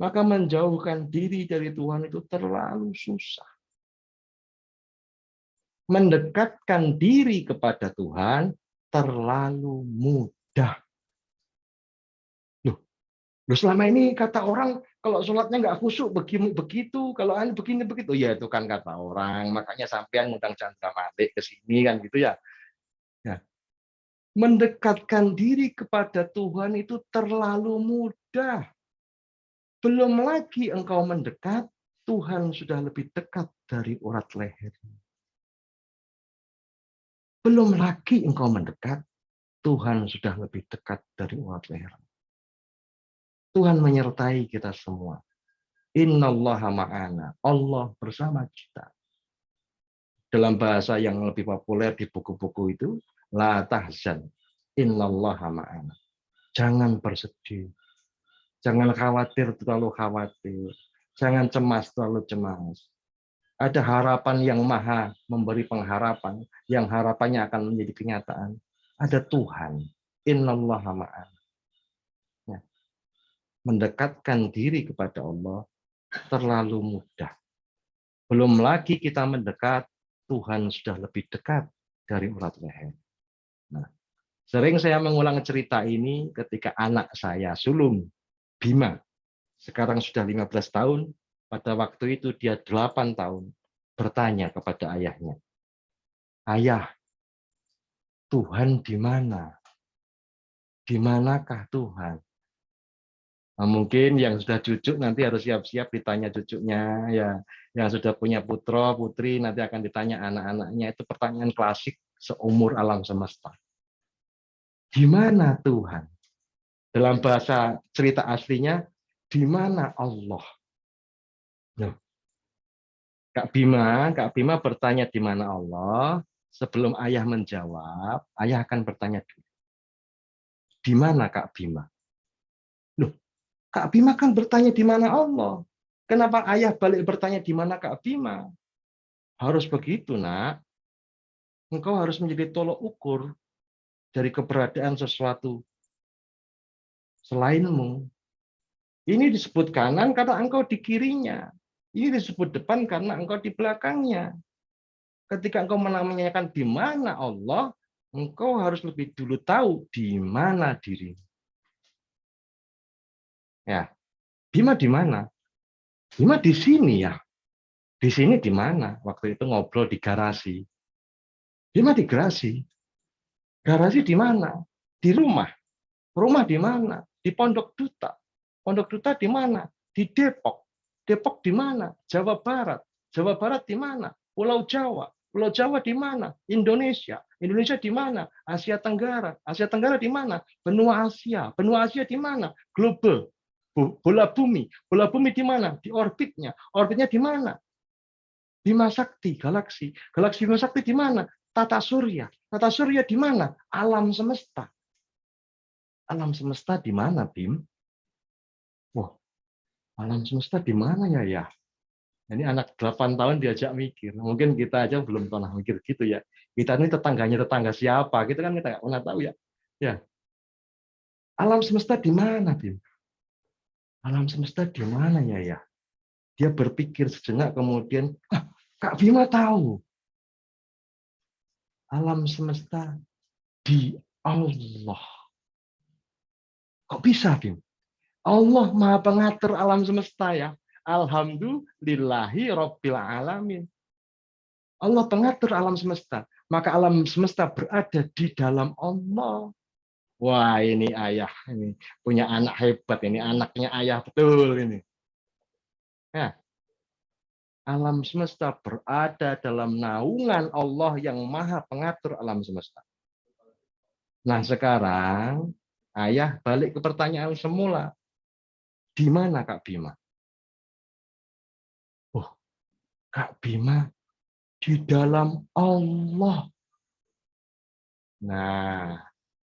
Maka menjauhkan diri dari Tuhan itu terlalu susah. Mendekatkan diri kepada Tuhan terlalu mudah. Loh, selama ini kata orang kalau sholatnya nggak khusyuk begini begitu, kalau begini begitu, ya itu kan kata orang. Makanya sampean ngundang Chandra Malik ke sini kan gitu ya. Ya. Mendekatkan diri kepada Tuhan itu terlalu mudah. Belum lagi engkau mendekat, Tuhan sudah lebih dekat dari urat leher. Belum lagi engkau mendekat, Tuhan sudah lebih dekat dari urat leher. Tuhan menyertai kita semua. Innallaha ma'ana. Allah bersama kita. Dalam bahasa yang lebih populer di buku-buku itu, la tahzan. Innallaha ma'ana. Jangan bersedih. Jangan khawatir terlalu khawatir. Jangan cemas terlalu cemas. Ada harapan yang maha memberi pengharapan, yang harapannya akan menjadi kenyataan. Ada Tuhan. Innallaha ma'ana. Ya. Mendekatkan diri kepada Allah terlalu mudah. Belum lagi kita mendekat, Tuhan sudah lebih dekat dari urat leher. Nah, sering saya mengulang cerita ini ketika anak saya sulung, Bima, sekarang sudah 15 tahun, pada waktu itu dia 8 tahun, bertanya kepada ayahnya, "Ayah, Tuhan di mana? Di manakah Tuhan?" Nah, mungkin yang sudah cucu nanti harus siap-siap ditanya cucunya, ya. Yang sudah punya putra, putri nanti akan ditanya anak-anaknya. Itu pertanyaan klasik seumur alam semesta. Di mana Tuhan? Dalam bahasa cerita aslinya, di mana Allah? Nah, Kak Bima bertanya di mana Allah. Sebelum ayah menjawab, ayah akan bertanya dulu. Di mana Kak Bima? Loh, Kak Bima kan bertanya di mana Allah. Kenapa ayah balik bertanya di mana Kak Bima? Harus begitu, nak. Engkau harus menjadi tolok ukur dari keberadaan sesuatu selainmu. Ini disebut kanan karena engkau di kirinya. Ini disebut depan karena engkau di belakangnya. Ketika engkau menanyakan di mana Allah, engkau harus lebih dulu tahu di mana dirimu. Ya, Bima di mana? Bima di sini ya. Di sini di mana? Waktu itu ngobrol di garasi. Bima di garasi. Garasi di mana? Di rumah. Rumah di mana? Di Pondok Duta. Pondok Duta di mana? Di Depok. Depok di mana? Jawa Barat. Jawa Barat di mana? Pulau Jawa. Pulau Jawa di mana? Indonesia. Indonesia di mana? Asia Tenggara. Asia Tenggara di mana? Benua Asia. Benua Asia di mana? Global. Bola bumi. Bola bumi di mana? Di orbitnya. Orbitnya di mana? Bima Sakti, galaksi. Galaksi Bima Sakti di mana? Tata surya. Tata surya di mana? Alam semesta. Alam semesta di mana, Bim? Wah, alam semesta di mana ya? Ini anak 8 tahun diajak mikir. Mungkin kita aja belum pernah mikir gitu ya. Kita ini tetangga siapa? Gitu kan kita nggak pernah tahu ya. Ya, alam semesta di mana, Bim? Alam semesta di mana ya? Dia berpikir sejenak, kemudian, Kak Bima tahu alam semesta di Allah. Kok bisa, Bim? Allah Maha Pengatur alam semesta ya. Alhamdulillahi Rabbil Alamin. Allah pengatur alam semesta. Maka alam semesta berada di dalam Allah. Wah, ini ayah. Ini punya anak hebat. Ini anaknya ayah betul ini. Ya. Alam semesta berada dalam naungan Allah yang Maha Pengatur alam semesta. Nah, sekarang ayah balik ke pertanyaan semula. Di mana Kak Bima? Oh, Kak Bima di dalam Allah. Nah,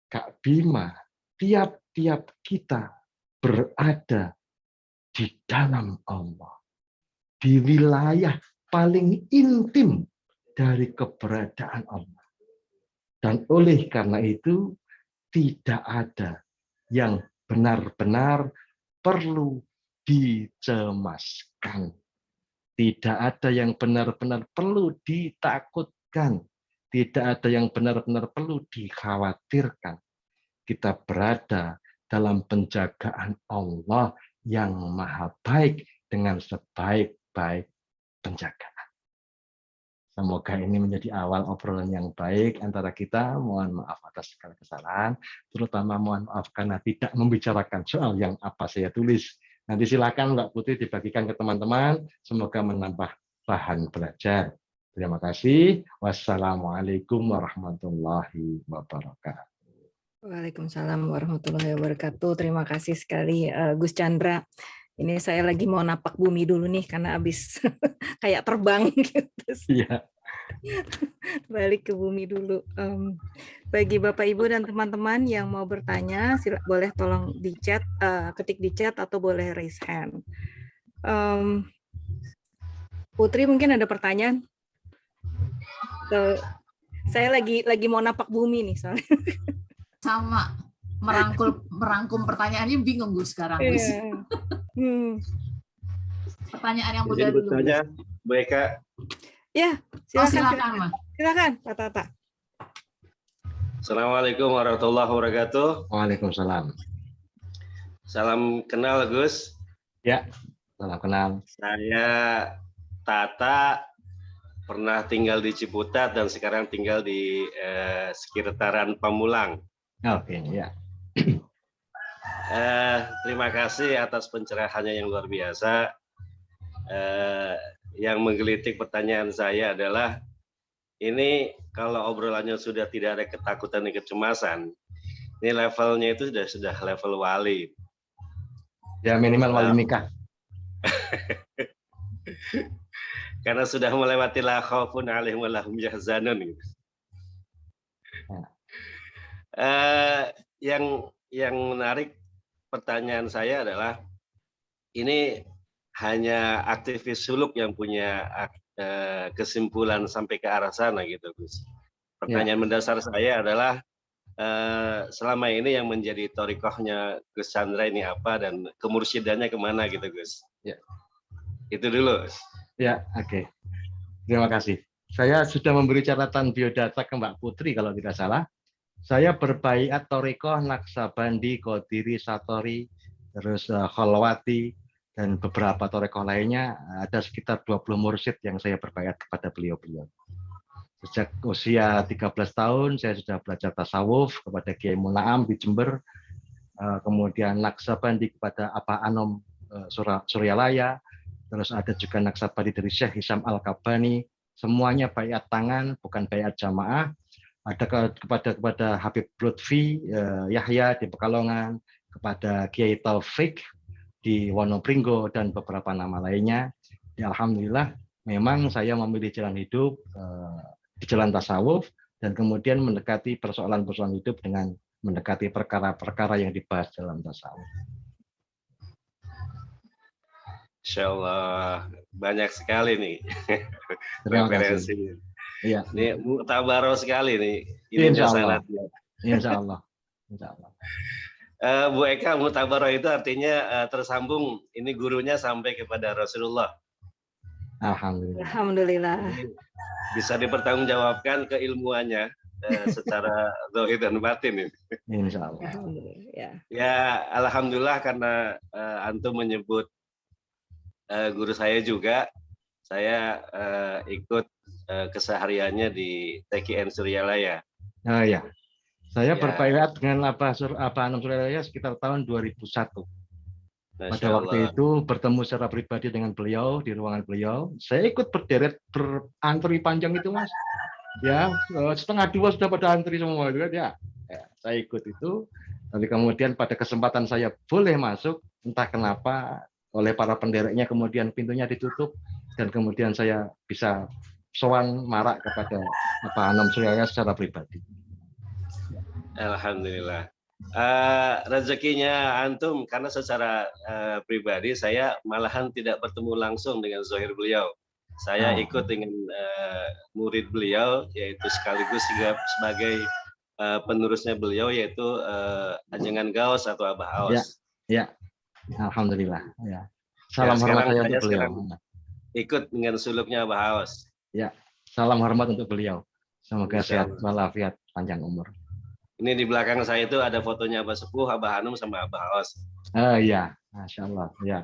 Kak Bima, tiap-tiap kita berada di dalam Allah. Di wilayah paling intim dari keberadaan Allah. Dan oleh karena itu, tidak ada yang benar-benar perlu dicemaskan. Tidak ada yang benar-benar perlu ditakutkan. Tidak ada yang benar-benar perlu dikhawatirkan. Kita berada dalam penjagaan Allah yang maha baik dengan sebaik-baik penjagaan. Semoga ini menjadi awal obrolan yang baik antara kita. Mohon maaf atas segala kesalahan, terutama mohon maaf karena tidak membicarakan soal yang apa saya tulis. Nanti silakan Mbak Putri dibagikan ke teman-teman, semoga menambah bahan belajar. Terima kasih. Wassalamualaikum warahmatullahi wabarakatuh. Waalaikumsalam warahmatullahi wabarakatuh. Terima kasih sekali Gus Chandra. Ini saya lagi mau napak bumi dulu nih karena habis kayak terbang gitu. Iya. Balik ke bumi dulu. Bagi Bapak Ibu dan teman-teman yang mau bertanya, boleh tolong di chat, ketik di chat atau boleh raise hand. Putri mungkin ada pertanyaan? Saya lagi mau napak bumi nih soalnya. Sama merangkum pertanyaannya bingung Gus sekarang Gus. Pertanyaan yang mudah dulu. Bertanya, Bu Eka. Ya, silakan. Silakan, Pak Tata. Assalamualaikum warahmatullahi wabarakatuh. Waalaikumsalam. Salam kenal Gus. Ya, salam kenal. Saya Tata, pernah tinggal di Ciputat dan sekarang tinggal di sekitaran Pamulang. Oke, ya. Terima kasih atas pencerahannya yang luar biasa. Yang menggelitik pertanyaan saya adalah, ini kalau obrolannya sudah tidak ada ketakutan dan kecemasan, ini levelnya itu sudah level wali. Ya, minimal wali nikah. Karena sudah melewati la khaufun 'alaihim wa lahum yahzanun gitu. Yang menarik pertanyaan saya adalah, ini hanya aktivis suluk yang punya kesimpulan sampai ke arah sana gitu Gus. Pertanyaan mendasar saya adalah, selama ini yang menjadi thoriqohnya Gus Chandra ini apa dan kemursidannya kemana gitu Gus? Ya. Itu dulu. Ya, oke. Terima kasih. Saya sudah memberi catatan biodata ke Mbak Putri kalau tidak salah. Saya berbaiat thoriqoh Naksabandi, Qadiri, Satori, terus Kholwati, dan beberapa thoriqoh lainnya. Ada sekitar 20 mursyid yang saya berbaiat kepada beliau-beliau. Sejak usia 13 tahun saya sudah belajar tasawuf kepada Kiai Munaam di Jember, kemudian Naksabandi kepada Apa Anom Suryalaya, terus ada juga Naksabandi dari Syekh Hisam Al-Kabani. Semuanya baiat tangan, bukan baiat jamaah. Ada kepada Habib Lutfi Yahya di Pekalongan, kepada Kiai Taufik di Wonopringgo, dan beberapa nama lainnya. Ya, alhamdulillah, memang saya memilih jalan hidup di jalan tasawuf, dan kemudian mendekati persoalan-persoalan hidup dengan mendekati perkara-perkara yang dibahas dalam tasawuf. Insya Allah banyak sekali nih referensi. Iya. Ini muktabaroh sekali nih. Ini Insya Allah. sangat. Insya Allah. Insya Allah. Bu Eka, mutabaroh itu artinya tersambung, ini gurunya sampai kepada Rasulullah. Alhamdulillah. Alhamdulillah. Jadi, bisa dipertanggungjawabkan keilmuannya secara zahir dan batin ini. Insya Allah. Alhamdulillah. Ya. Ya, alhamdulillah karena antum menyebut guru saya juga, saya ikut kesehariannya di TKN Suryalaya. Oh ya, saya Ya. berbayat dengan Abah Anam Suryalaya sekitar tahun 2001. Pada Masya waktu Allah. itu bertemu secara pribadi dengan beliau di ruangan beliau. Saya ikut berderet berantri panjang itu, Mas. Ya, 1:30 sudah pada antri semua juga ya. Saya ikut itu. Tapi kemudian pada kesempatan saya boleh masuk, entah kenapa oleh para pendereknya kemudian pintunya ditutup dan kemudian saya bisa sowan marak kepada Pak Anam Suryalaya secara pribadi. Alhamdulillah. Rezekinya antum karena secara pribadi saya malahan tidak bertemu langsung dengan zahir beliau. Saya ikut dengan murid beliau yaitu sekaligus juga sebagai penerusnya beliau yaitu Ajengan Gaos atau Abah Aos. Ya, alhamdulillah. Ya. Salam hormat saya untuk beliau. Ikut dengan suluknya Abah Aos. Ya, salam hormat untuk beliau. Semoga sehat walafiat, panjang umur. Ini di belakang saya itu ada fotonya Abah Sepuh, Abah Hanum sama Abah Aos. Iya, Masya Allah. Ya.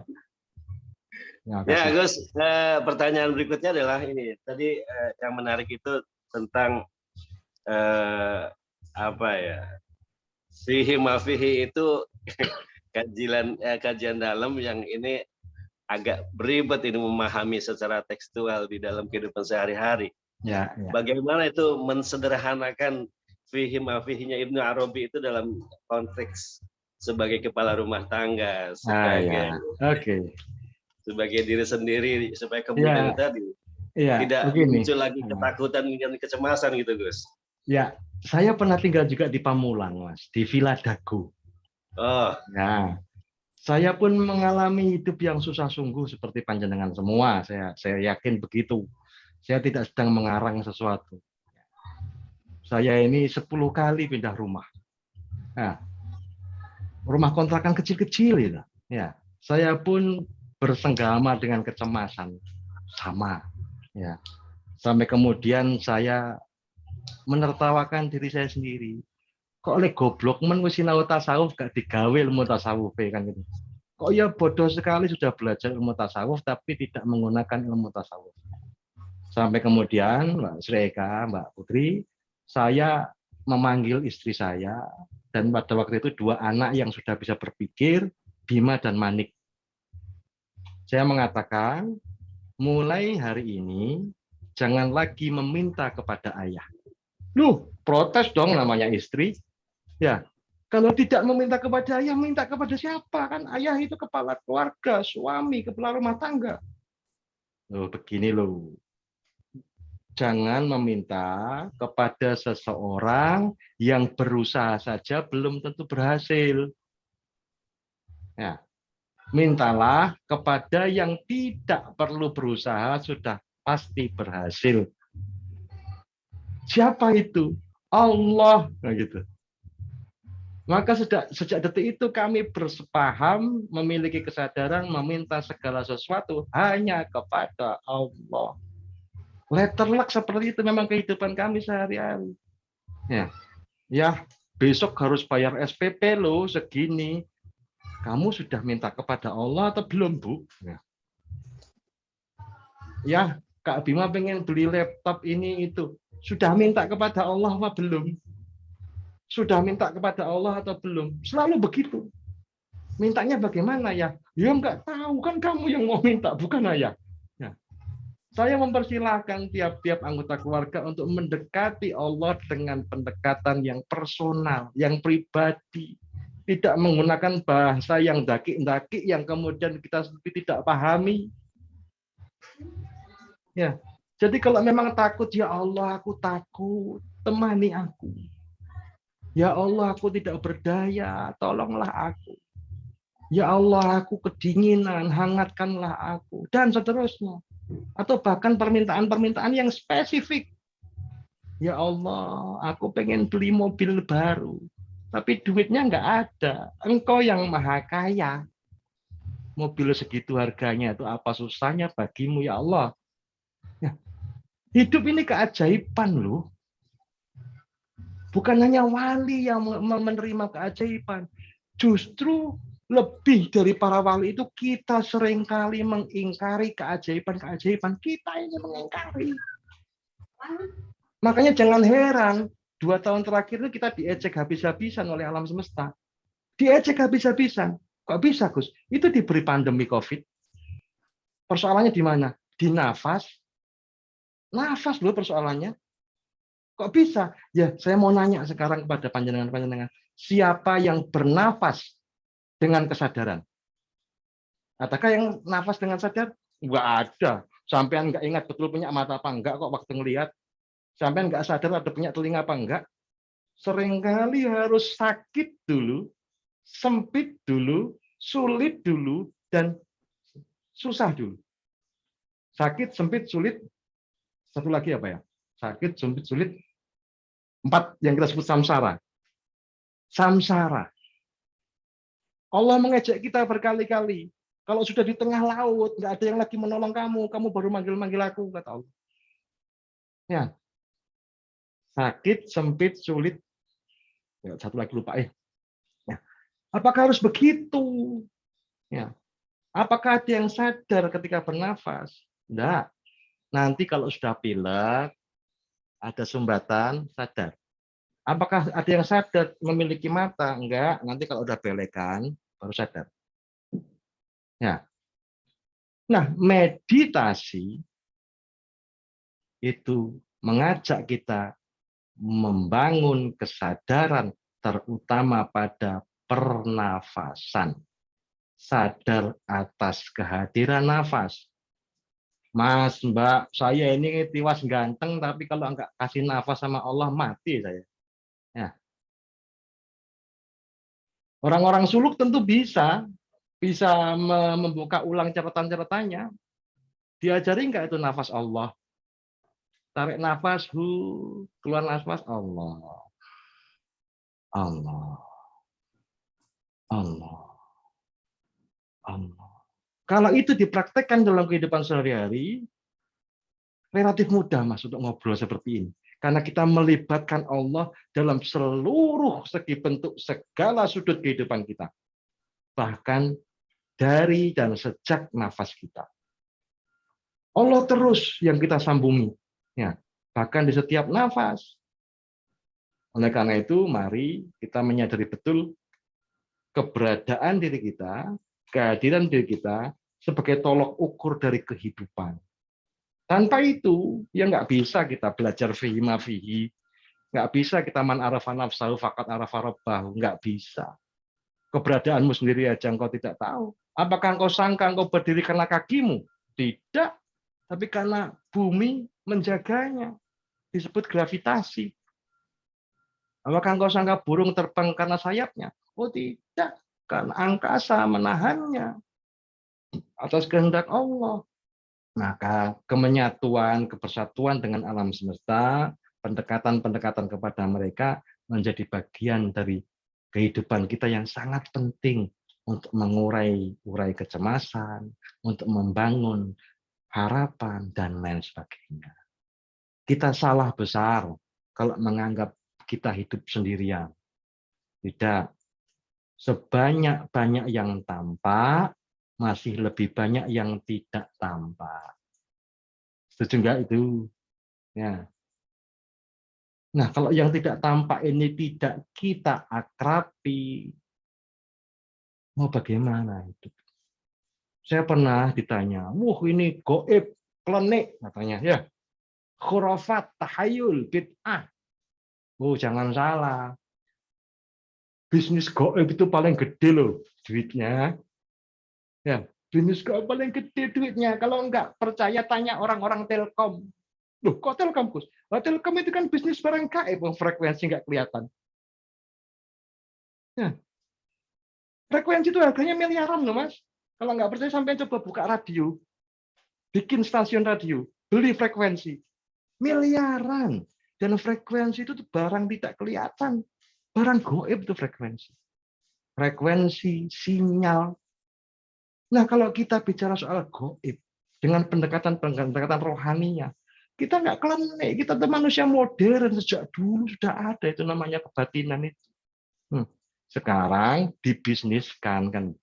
Ya, Gus, pertanyaan berikutnya adalah ini. Tadi yang menarik itu tentang apa ya? Fihi mafihi itu kajian dalam yang ini agak beribet ini memahami secara tekstual di dalam kehidupan sehari-hari. Ya. Bagaimana itu mensederhanakan fihi mafihinya Ibnu Arabi itu dalam konteks sebagai kepala rumah tangga, sebagai diri sendiri supaya kemudian tadi tidak muncul lagi ketakutan dan kecemasan gitu, Gus. Ya, saya pernah tinggal juga di Pamulang, Mas, di Villa Dago. Oh. Nah, saya pun mengalami hidup yang susah sungguh seperti panjenengan semua. Saya yakin begitu. Saya tidak sedang mengarang sesuatu. Saya ini 10 kali pindah rumah. Nah, rumah kontrakan kecil-kecil itu. Ya, saya pun bersenggama dengan kecemasan sama. Ya, sampai kemudian saya menertawakan diri saya sendiri. Kok oleh goblok men wis sinau tasawuf gak digawe ilmu tasawuf kan gitu. Kok ya bodoh sekali sudah belajar ilmu tasawuf tapi tidak menggunakan ilmu tasawuf. Sampai kemudian Mbak Sreka, Mbak Putri, saya memanggil istri saya dan pada waktu itu 2 anak yang sudah bisa berpikir, Bima dan Manik. Saya mengatakan, mulai hari ini jangan lagi meminta kepada ayah. Loh, protes dong namanya istri. Ya, kalau tidak meminta kepada ayah, minta kepada siapa? Kan ayah itu kepala keluarga, suami, kepala rumah tangga. Loh, begini loh. Jangan meminta kepada seseorang yang berusaha saja belum tentu berhasil. Ya, mintalah kepada yang tidak perlu berusaha sudah pasti berhasil. Siapa itu? Allah. Nah, gitu. Maka sejak detik itu kami bersepaham memiliki kesadaran meminta segala sesuatu hanya kepada Allah. Letter luck seperti itu memang kehidupan kami sehari-hari. Ya, besok harus bayar SPP loh segini. Kamu sudah minta kepada Allah atau belum, Bu? Ya, Kak Bima pengen beli laptop ini itu. Sudah minta kepada Allah apa belum? Sudah minta kepada Allah atau belum? Selalu begitu. Mintanya bagaimana ya? Ya enggak tahu, kan kamu yang mau minta, bukan ayah. Saya mempersilahkan tiap-tiap anggota keluarga untuk mendekati Allah dengan pendekatan yang personal, yang pribadi. Tidak menggunakan bahasa yang daki-daki yang kemudian kita tidak pahami. Ya, jadi kalau memang takut, ya Allah aku takut, temani aku. Ya Allah aku tidak berdaya, tolonglah aku. Ya Allah aku kedinginan, hangatkanlah aku, dan seterusnya. Atau bahkan permintaan-permintaan yang spesifik. Ya Allah, aku pengen beli mobil baru. tapi duitnya nggak ada. Engkau yang maha kaya. Mobil segitu harganya itu apa susahnya bagimu ya Allah? Ya, hidup ini keajaiban loh. Bukan hanya wali yang menerima keajaiban. Justru lebih dari para wali itu kita seringkali mengingkari keajaiban-keajaiban. Kita ini mengingkari. Makanya jangan heran, 2 tahun terakhir itu kita diejek habis-habisan oleh alam semesta. Diejek habis-habisan. Kok bisa, Gus? Itu diberi pandemi COVID. Persoalannya di mana? Di nafas. Nafas loh persoalannya. Kok bisa? Ya, saya mau nanya sekarang kepada panjenengan-panjenengan. Siapa yang bernafas dengan kesadaran? Adakah yang nafas dengan sadar? Nggak ada. Sampean nggak ingat betul punya mata apa enggak kok waktu ngelihat. Sampean nggak sadar ada punya telinga apa enggak. Seringkali harus sakit dulu, sempit dulu, sulit dulu, dan susah dulu. Sakit, sempit, sulit. Satu lagi apa ya? Sakit, sempit, sulit. 4 yang kita sebut samsara. Samsara. Allah mengejek kita berkali-kali. Kalau sudah di tengah laut, nggak ada yang lagi menolong kamu, kamu baru manggil-manggil aku, kata Allah. Ya. Sakit, sempit, sulit. Ya, satu lagi lupa. Ya. Apakah harus begitu? Ya. Apakah ada yang sadar ketika bernafas? Enggak. Nanti kalau sudah pilek, ada sumbatan, sadar. Apakah ada yang sadar memiliki mata? Enggak. Nanti kalau udah belekan, baru sadar. Ya. Nah, meditasi itu mengajak kita membangun kesadaran terutama pada pernafasan. Sadar atas kehadiran nafas. Mas, Mbak, saya ini tiwas ganteng, tapi kalau enggak kasih nafas sama Allah, mati saya. Ya. Orang-orang suluk tentu bisa membuka ulang catatan-catatannya. Diajari enggak itu nafas Allah? Tarik nafas, keluar nafas, Allah. Allah. Allah. Allah. Kalau itu dipraktekkan dalam kehidupan sehari-hari, relatif mudah, Mas, untuk ngobrol seperti ini. Karena kita melibatkan Allah dalam seluruh segi bentuk segala sudut kehidupan kita. Bahkan dari dan sejak nafas kita. Allah terus yang kita sambungi. Ya, bahkan di setiap nafas. Oleh karena itu, mari kita menyadari betul keberadaan diri kita, kehadiran diri kita sebagai tolok ukur dari kehidupan. Tanpa itu, ya nggak bisa kita belajar fihi ma fihi, nggak bisa kita man arafa nafsahu faqad arafa rabbahu, nggak bisa. Keberadaanmu sendiri aja engkau tidak tahu. Apakah engkau sangka engkau berdiri karena kakimu? Tidak, tapi karena bumi menjaganya. Disebut gravitasi. Apakah engkau sangka burung terbang karena sayapnya? Oh tidak, karena angkasa menahannya atas kehendak Allah. Maka kemenyatuan, kebersatuan dengan alam semesta, pendekatan-pendekatan kepada mereka menjadi bagian dari kehidupan kita yang sangat penting untuk mengurai kecemasan, untuk membangun harapan, dan lain sebagainya. Kita salah besar kalau menganggap kita hidup sendirian. Tidak. Sebanyak-banyak yang tampak, masih lebih banyak yang tidak tampak. Setuju enggak itu? Ya. Nah, kalau yang tidak tampak ini tidak kita akrabi, mau bagaimana itu? Saya pernah ditanya, ini goib, klenik, katanya, ya. Khurafat, tahayul, bid'ah. Jangan salah. Bisnis goib itu paling gede loh duitnya. Ya, bisnis goib paling gede duitnya. Kalau enggak percaya tanya orang-orang Telkom. Loh, kok Telkom, Gus? Telkom itu kan bisnis barang gaib, frekuensi nggak kelihatan. Ya. Frekuensi itu harganya miliaran loh, Mas. Kalau nggak percaya sampai coba buka radio. Bikin stasiun radio, beli frekuensi. Miliaran. Dan frekuensi itu barang tidak kelihatan. Barang goib itu frekuensi. Frekuensi, sinyal. Nah, kalau kita bicara soal goib, dengan pendekatan rohaninya, kita nggak klinik, kita tuh manusia modern, sejak dulu sudah ada itu namanya kebatinan itu. Sekarang dibisniskan kan.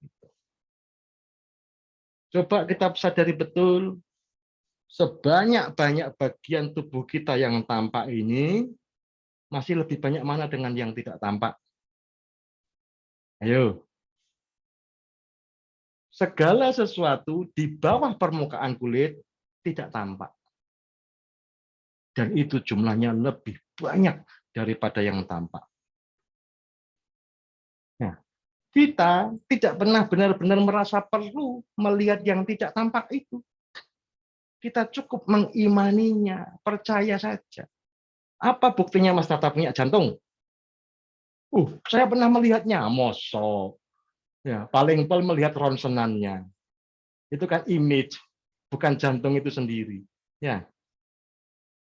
Coba kita sadari betul, sebanyak-banyak bagian tubuh kita yang tampak ini, masih lebih banyak mana dengan yang tidak tampak? Ayo. Segala sesuatu di bawah permukaan kulit tidak tampak. Dan itu jumlahnya lebih banyak daripada yang tampak. Nah, kita tidak pernah benar-benar merasa perlu melihat yang tidak tampak itu. Kita cukup mengimaninya, percaya saja. Apa buktinya Mas Tata punya jantung? Saya pernah melihatnya, mosok. Ya, paling melihat ronsenannya. Itu kan image, bukan jantung itu sendiri. Ya.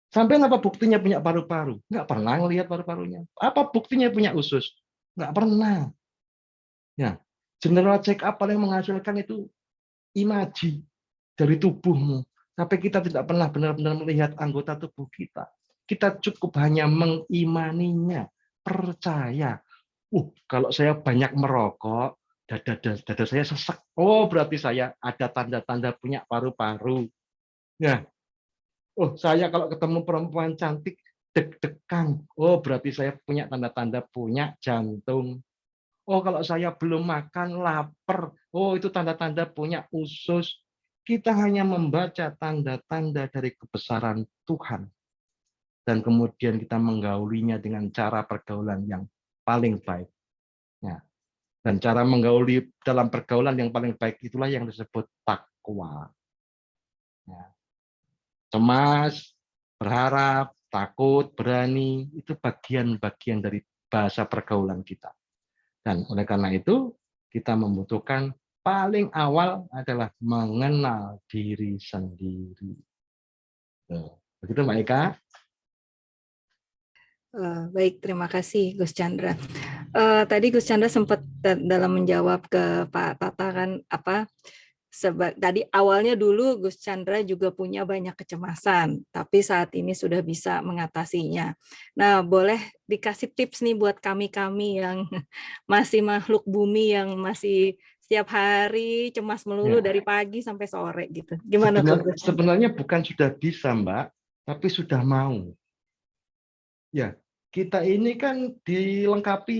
Sampai apa buktinya punya paru-paru? Nggak pernah ngelihat paru-parunya. Apa buktinya punya usus? Nggak pernah. Ya, general check up paling menghasilkan itu imaji dari tubuhmu. Tapi kita tidak pernah benar-benar melihat anggota tubuh kita. Kita cukup hanya mengimaninya, percaya. Kalau saya banyak merokok, dada saya sesek. Oh, berarti saya ada tanda-tanda punya paru-paru. Ya. Saya kalau ketemu perempuan cantik, deg-degan. Oh, berarti saya punya tanda-tanda punya jantung. Oh, kalau saya belum makan, lapar. Oh, itu tanda-tanda punya usus. Kita hanya membaca tanda-tanda dari kebesaran Tuhan. Dan kemudian kita menggaulinya dengan cara pergaulan yang paling baik. Ya. Dan cara menggauli dalam pergaulan yang paling baik itulah yang disebut takwa. Ya. Cemas, berharap, takut, berani, itu bagian-bagian dari bahasa pergaulan kita. Dan oleh karena itu, kita membutuhkan paling awal adalah mengenal diri sendiri. Begitu Mbak Eka? Baik, terima kasih Gus Chandra. Tadi Gus Chandra sempat dalam menjawab ke Pak Tata kan tadi awalnya dulu Gus Chandra juga punya banyak kecemasan, tapi saat ini sudah bisa mengatasinya. Nah, boleh dikasih tips nih buat kami-kami yang masih makhluk bumi yang masih setiap hari cemas melulu dari pagi sampai sore gitu. Gimana tuh? Sebenarnya bukan sudah bisa, Mbak, tapi sudah mau. Ya, kita ini kan dilengkapi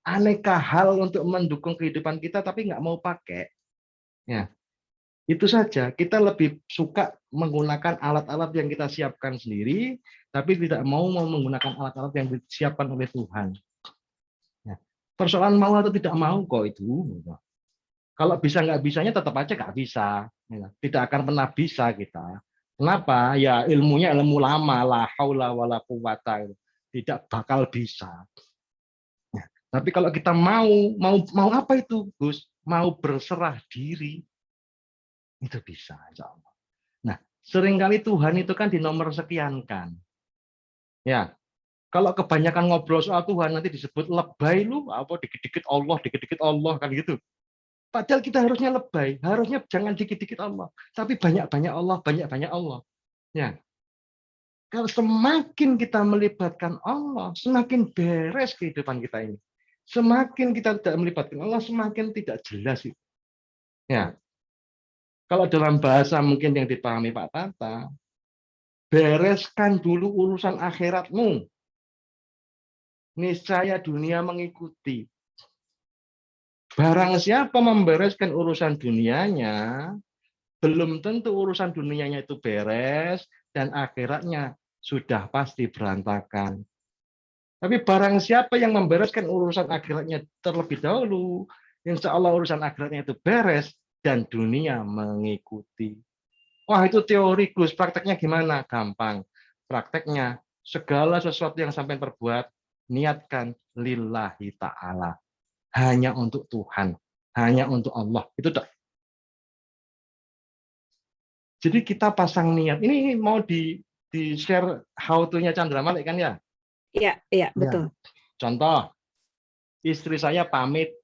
aneka hal untuk mendukung kehidupan kita, tapi nggak mau pakai. Ya, itu saja. Kita lebih suka menggunakan alat-alat yang kita siapkan sendiri, tapi tidak mau menggunakan alat-alat yang disiapkan oleh Tuhan. Ya. Persoalan mau atau tidak mau kok itu. Kalau bisa nggak bisanya tetap aja nggak bisa. Tidak akan pernah bisa kita. Kenapa? Ya ilmunya ilmu lama, la haula wala quwata, tidak bakal bisa. Ya. Tapi kalau kita mau apa itu, Gus? Mau berserah diri, itu bisa, insya Allah. Nah, seringkali Tuhan itu kan di nomor sekian kan. Ya, kalau kebanyakan ngobrol soal Tuhan nanti disebut lebay lu, apa dikit-dikit Allah kan gitu. Padahal kita harusnya lebay, harusnya jangan dikit-dikit Allah, tapi banyak-banyak Allah, banyak-banyak Allah. Ya. Kalau semakin kita melibatkan Allah, semakin beres kehidupan kita ini. Semakin kita tidak melibatkan Allah, semakin tidak jelas itu. Ya. Kalau dalam bahasa mungkin yang dipahami Pak Tata, bereskan dulu urusan akhiratmu. Niscaya dunia mengikuti. Barang siapa membereskan urusan dunianya, belum tentu urusan dunianya itu beres, dan akhiratnya sudah pasti berantakan. Tapi barang siapa yang membereskan urusan akhiratnya terlebih dahulu, insya Allah urusan akhiratnya itu beres, dan dunia mengikuti. Wah, itu teori, Gus. Prakteknya gimana? Gampang. Prakteknya, segala sesuatu yang sampai perbuat, niatkan lillahi ta'ala. Hanya untuk Tuhan, hanya untuk Allah. Itu tak. Jadi kita pasang niat. Ini mau di share how to-nya Chandra Malik kan ya? Iya, betul. Contoh, istri saya pamit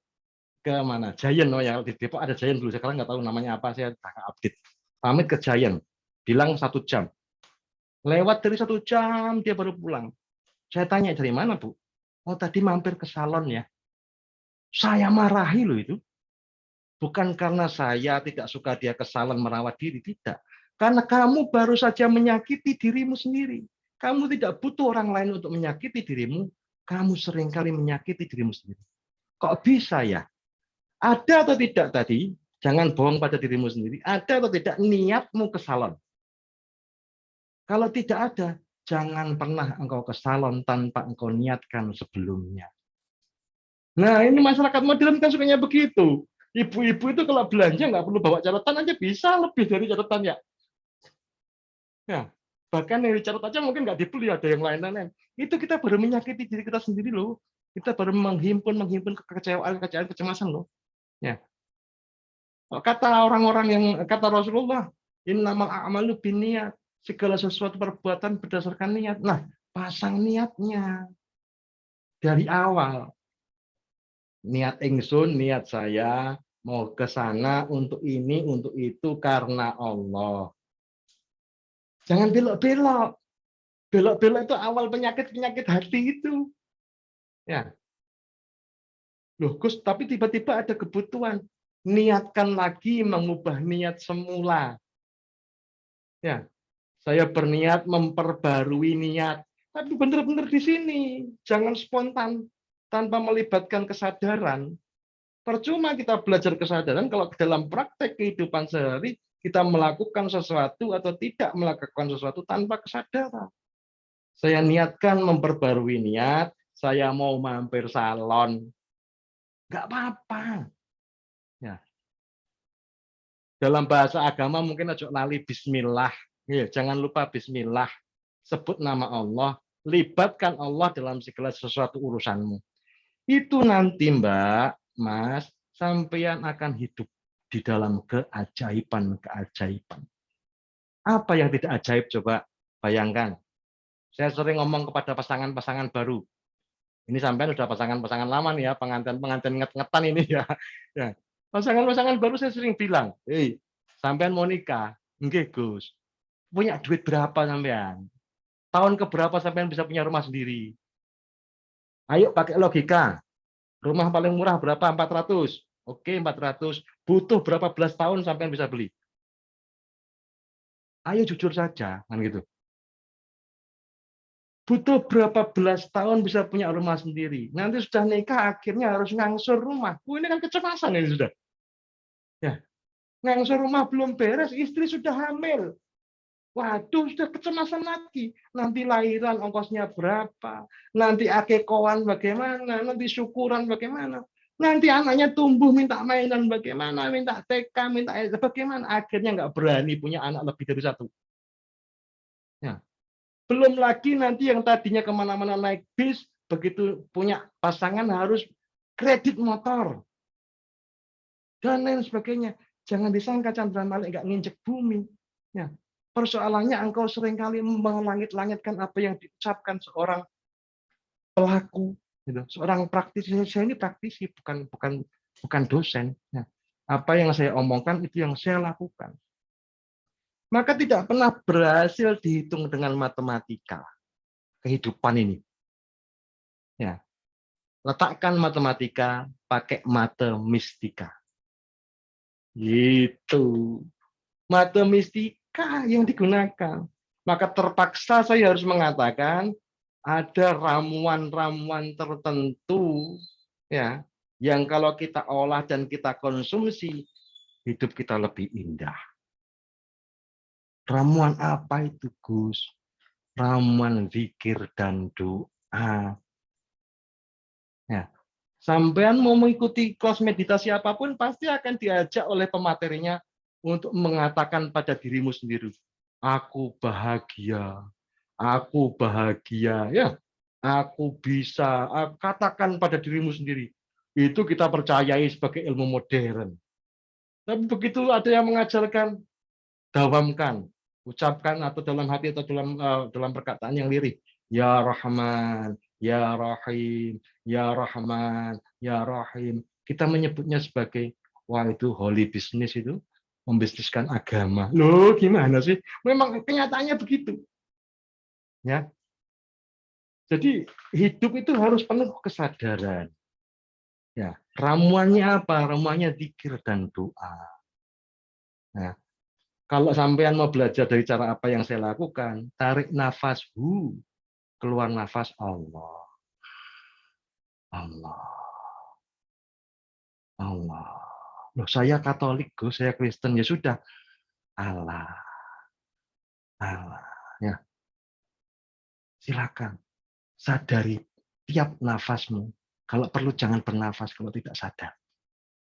ke mana? Giant, oh ya, di Depok ada Giant dulu, sekarang nggak tahu namanya apa, saya nggak update. Pamit ke Giant, bilang 1 jam. Lewat dari 1 jam, dia baru pulang. Saya tanya, dari mana, Bu? Oh, tadi mampir ke salon ya. Saya marahi loh itu. Bukan karena saya tidak suka dia ke salon merawat diri, tidak. Karena kamu baru saja menyakiti dirimu sendiri. Kamu tidak butuh orang lain untuk menyakiti dirimu, kamu seringkali menyakiti dirimu sendiri. Kok bisa ya? Ada atau tidak tadi, jangan bohong pada dirimu sendiri, ada atau tidak niatmu ke salon. Kalau tidak ada, jangan pernah engkau ke salon tanpa engkau niatkan sebelumnya. Nah, ini masyarakat modern kan sukanya begitu. Ibu-ibu itu kalau belanja nggak perlu bawa catatan aja, bisa lebih dari catatan ya. Ya, bahkan yang dicatat aja mungkin nggak dibeli, ada yang lain-lain. Itu kita baru menyakiti diri kita sendiri loh. Kita baru menghimpun kekecewaan, kecemasan loh. Ya. Kata orang-orang yang kata Rasulullah, innamal a'malu binniyat, segala sesuatu perbuatan berdasarkan niat. Nah, pasang niatnya dari awal. Niat ingsun, niat saya mau ke sana untuk ini, untuk itu karena Allah. Jangan belok-belok. Belok-belok itu awal penyakit-penyakit hati itu. Ya. Loh, Gus, tapi tiba-tiba ada kebutuhan. Niatkan lagi mengubah niat semula. Ya. Saya berniat memperbarui niat. Tapi benar-benar di sini. Jangan spontan tanpa melibatkan kesadaran. Percuma kita belajar kesadaran kalau dalam praktek kehidupan sehari kita melakukan sesuatu atau tidak melakukan sesuatu tanpa kesadaran. Saya niatkan memperbarui niat, saya mau mampir salon. Nggak apa-apa. Ya. Dalam bahasa agama mungkin aja lali bismillah. Ya, jangan lupa bismillah. Sebut nama Allah, libatkan Allah dalam segala sesuatu urusanmu. Itu nanti Mbak, Mas, sampean akan hidup di dalam keajaiban-keajaiban. Apa yang tidak ajaib coba bayangkan. Saya sering ngomong kepada pasangan-pasangan baru. Ini sampean sudah pasangan-pasangan lama nih ya, pengantin-pengantin nget-ngetan ini ya. Ya. Pasangan-pasangan baru saya sering bilang, "Hei, sampean mau nikah?" "Nggih, Gus." "Punya duit berapa sampean? Tahun keberapa sampean bisa punya rumah sendiri?" Ayo pakai logika. Rumah paling murah berapa? 400. Oke, 400. Butuh berapa belas tahun sampean bisa beli? Ayo jujur saja, kan gitu. Butuh berapa belas tahun bisa punya rumah sendiri. Nanti sudah nikah, akhirnya harus ngangsur rumah. Ini kan kecemasan ini sudah. Ya, ngangsur rumah belum beres, istri sudah hamil. Waduh, sudah kecemasan lagi. Nanti lahiran ongkosnya berapa? Nanti akekawan bagaimana? Nanti syukuran bagaimana? Nanti anaknya tumbuh minta mainan bagaimana? Minta TK, minta bagaimana? Akhirnya nggak berani punya anak lebih dari 1. Ya. Belum lagi nanti yang tadinya kemana-mana naik bis, begitu punya pasangan harus kredit motor. Dan lain sebagainya. Jangan disangka Chandra Malik nggak nginjek bumi. Ya. Persoalannya engkau seringkali melangit-langitkan apa yang diucapkan seorang pelaku, gitu. Seorang praktisi. Saya ini praktisi, bukan dosen. Ya. Apa yang saya omongkan itu yang saya lakukan. Maka tidak pernah berhasil dihitung dengan matematika kehidupan ini. Ya. Letakkan matematika, pakai matematika. Gitu. Matematika yang digunakan. Maka terpaksa saya harus mengatakan ada ramuan-ramuan tertentu ya yang kalau kita olah dan kita konsumsi hidup kita lebih indah. Ramuan apa itu, Gus? Ramuan zikir dan doa. Ya. Sampean mau mengikuti kelas meditasi apapun pasti akan diajak oleh pematerinya untuk mengatakan pada dirimu sendiri, aku bahagia, ya, aku bisa, katakan pada dirimu sendiri. Itu kita percayai sebagai ilmu modern. Tapi begitu ada yang mengajarkan, dawamkan, ucapkan atau dalam hati atau dalam perkataan yang lirik, ya Rahman, ya Rahim, ya Rahman, ya Rahim. Kita menyebutnya sebagai, wah itu holy business itu, membisniskan agama. Loh, gimana sih? Memang kenyataannya begitu. Ya. Jadi hidup itu harus penuh kesadaran. Ya, ramuannya apa? Ramuannya zikir dan doa. Nah, kalau sampean mau belajar dari cara apa yang saya lakukan, tarik nafas, keluar nafas, Allah, Allah, Allah. Loh, saya Katolik, Gus, saya Kristen, ya sudah, Allah, Allah. Ya, silakan sadari tiap nafasmu. Kalau perlu jangan bernafas kalau tidak sadar.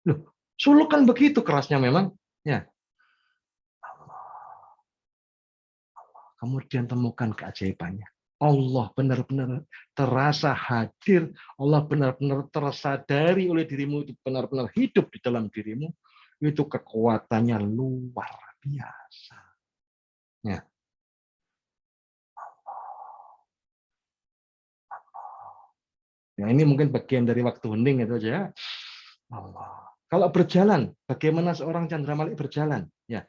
Loh, suluk kan begitu kerasnya memang. Ya, kemudian temukan keajaibannya. Allah benar-benar terasa hadir, Allah benar-benar tersadari oleh dirimu, itu benar-benar hidup di dalam dirimu, itu kekuatannya luar biasa. Ya. Ya, ini mungkin bagian dari waktu hening itu aja. Allah. Kalau berjalan, bagaimana seorang Chandra Malik berjalan? Ya.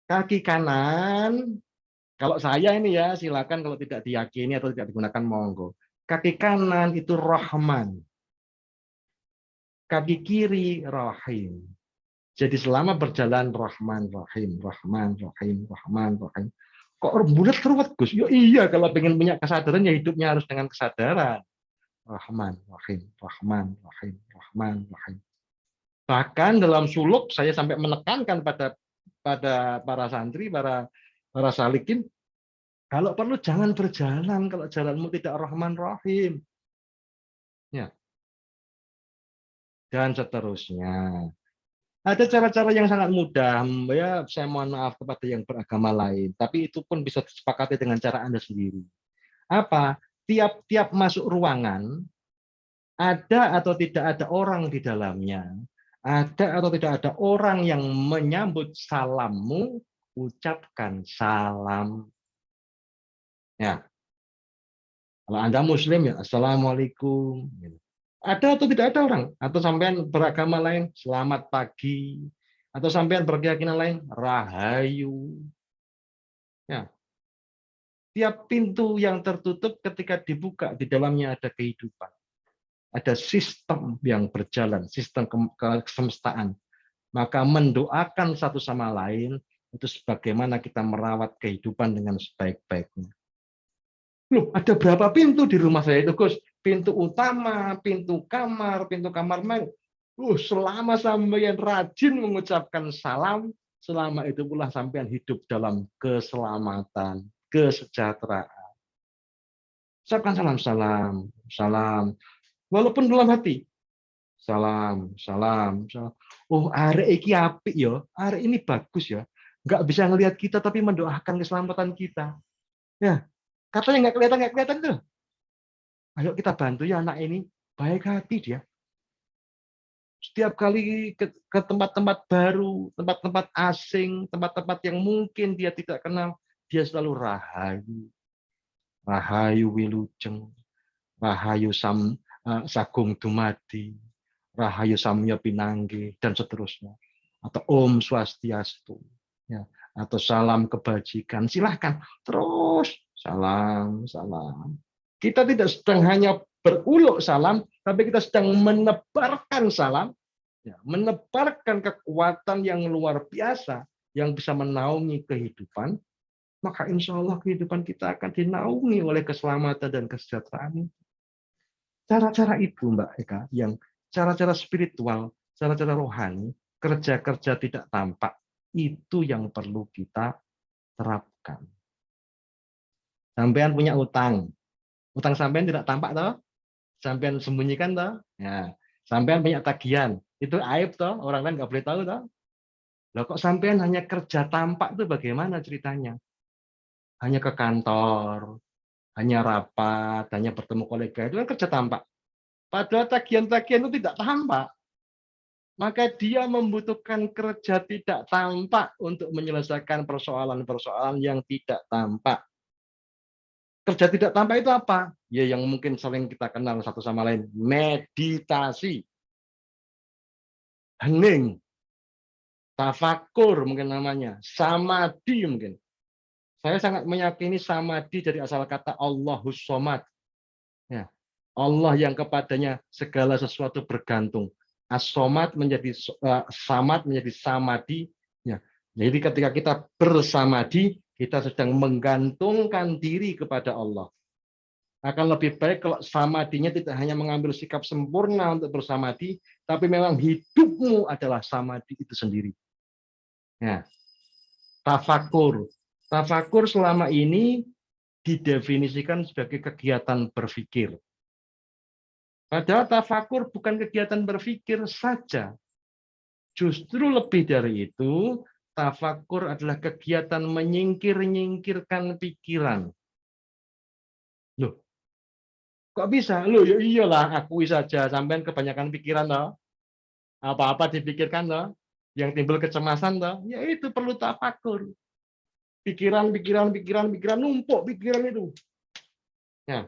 Kaki kanan, kalau saya ini ya silakan, kalau tidak diyakini atau tidak digunakan monggo. Kaki kanan itu Rahman. Kaki kiri Rahim. Jadi selama berjalan Rahman, Rahim, Rahman, Rahim, Rahman, Rahim. Kok bulat ruwet, Gus? Ya iya, kalau pengen punya kesadaran ya hidupnya harus dengan kesadaran. Rahman, Rahim, Rahman, Rahim, Rahman, Rahim. Bahkan dalam suluk saya sampai menekankan pada para santri, para salikin, kalau perlu jangan berjalan kalau jalanmu tidak Rahman, Rahim. Ya. Dan seterusnya. Ada cara-cara yang sangat mudah, ya saya mohon maaf kepada yang beragama lain, tapi itu pun bisa disepakati dengan cara Anda sendiri. Apa? Tiap-tiap masuk ruangan, ada atau tidak ada orang di dalamnya, ada atau tidak ada orang yang menyambut salammu, ucapkan salam. Ya. Kalau Anda Muslim, ya Assalamualaikum. Ada atau tidak ada orang? Atau sampean beragama lain, selamat pagi. Atau sampean berkeyakinan lain, rahayu. Ya. Tiap pintu yang tertutup ketika dibuka, di dalamnya ada kehidupan. Ada sistem yang berjalan, sistem kesemestaan. Maka mendoakan satu sama lain, itu sebagaimana kita merawat kehidupan dengan sebaik-baiknya. Loh, ada berapa pintu di rumah saya itu, Gus? Pintu utama, pintu kamar mandi. Selama sampean rajin mengucapkan salam, selama itu pula sampean hidup dalam keselamatan, kesejahteraan. Ucapkan salam, salam, salam. Walaupun dalam hati. Salam, salam, salam. Oh, arek iki apik ya. Arek ini bagus ya. Nggak bisa ngelihat kita tapi mendoakan keselamatan kita. Ya. Katanya nggak kelihatan tuh. Ayo kita bantu ya anak ini, baik hati dia. Setiap kali ke tempat-tempat baru, tempat-tempat asing, tempat-tempat yang mungkin dia tidak kenal, dia selalu rahayu. Rahayu wilujeng, rahayu sagung dumadi, rahayu samya pinanggi, dan seterusnya. Atau Om Swastiastu. Ya. Atau salam kebajikan. Silahkan terus salam, salam. Kita tidak sedang hanya beruluk salam, tapi kita sedang menebarkan salam, ya, menebarkan kekuatan yang luar biasa yang bisa menaungi kehidupan. Maka insya Allah kehidupan kita akan dinaungi oleh keselamatan dan kesejahteraan. Cara-cara itu, Mbak Eka, yang cara-cara spiritual, cara-cara rohani, kerja-kerja tidak tampak, itu yang perlu kita terapkan. Sampean punya utang sampean tidak tampak toh, sampean sembunyikan toh, ya. Sampean punya tagihan, itu aib toh, orang lain nggak boleh tahu toh. Loh kok sampean hanya kerja tampak itu bagaimana ceritanya? Hanya ke kantor, hanya rapat, hanya bertemu kolega, itu kan kerja tampak. Padahal tagihan-tagihan itu tidak tampak. Maka dia membutuhkan kerja tidak tampak untuk menyelesaikan persoalan-persoalan yang tidak tampak. Kerja tidak tampak itu apa? Ya yang mungkin sering kita kenal satu sama lain, meditasi, hening, tafakur mungkin namanya, samadhi mungkin. Saya sangat meyakini samadhi dari asal kata Allahus Somad. Ya, Allah yang kepadanya segala sesuatu bergantung. As-Somad menjadi samad menjadi samadhi. Ya. Jadi ketika kita bersamadhi, kita sedang menggantungkan diri kepada Allah. Akan lebih baik kalau samadhinya tidak hanya mengambil sikap sempurna untuk bersamadhi, tapi memang hidupmu adalah samadhi itu sendiri. Ya. Tafakur. Tafakur selama ini didefinisikan sebagai kegiatan berpikir. Padahal tafakur bukan kegiatan berpikir saja. Justru lebih dari itu, tafakur adalah kegiatan menyingkir-nyingkirkan pikiran. Loh, kok bisa? Loh, ya iyalah, akui saja. Sampean kebanyakan pikiran, toh. Apa-apa dipikirkan, toh. Yang timbul kecemasan, toh. Ya itu perlu tafakur. Pikiran numpuk pikiran itu. Ya.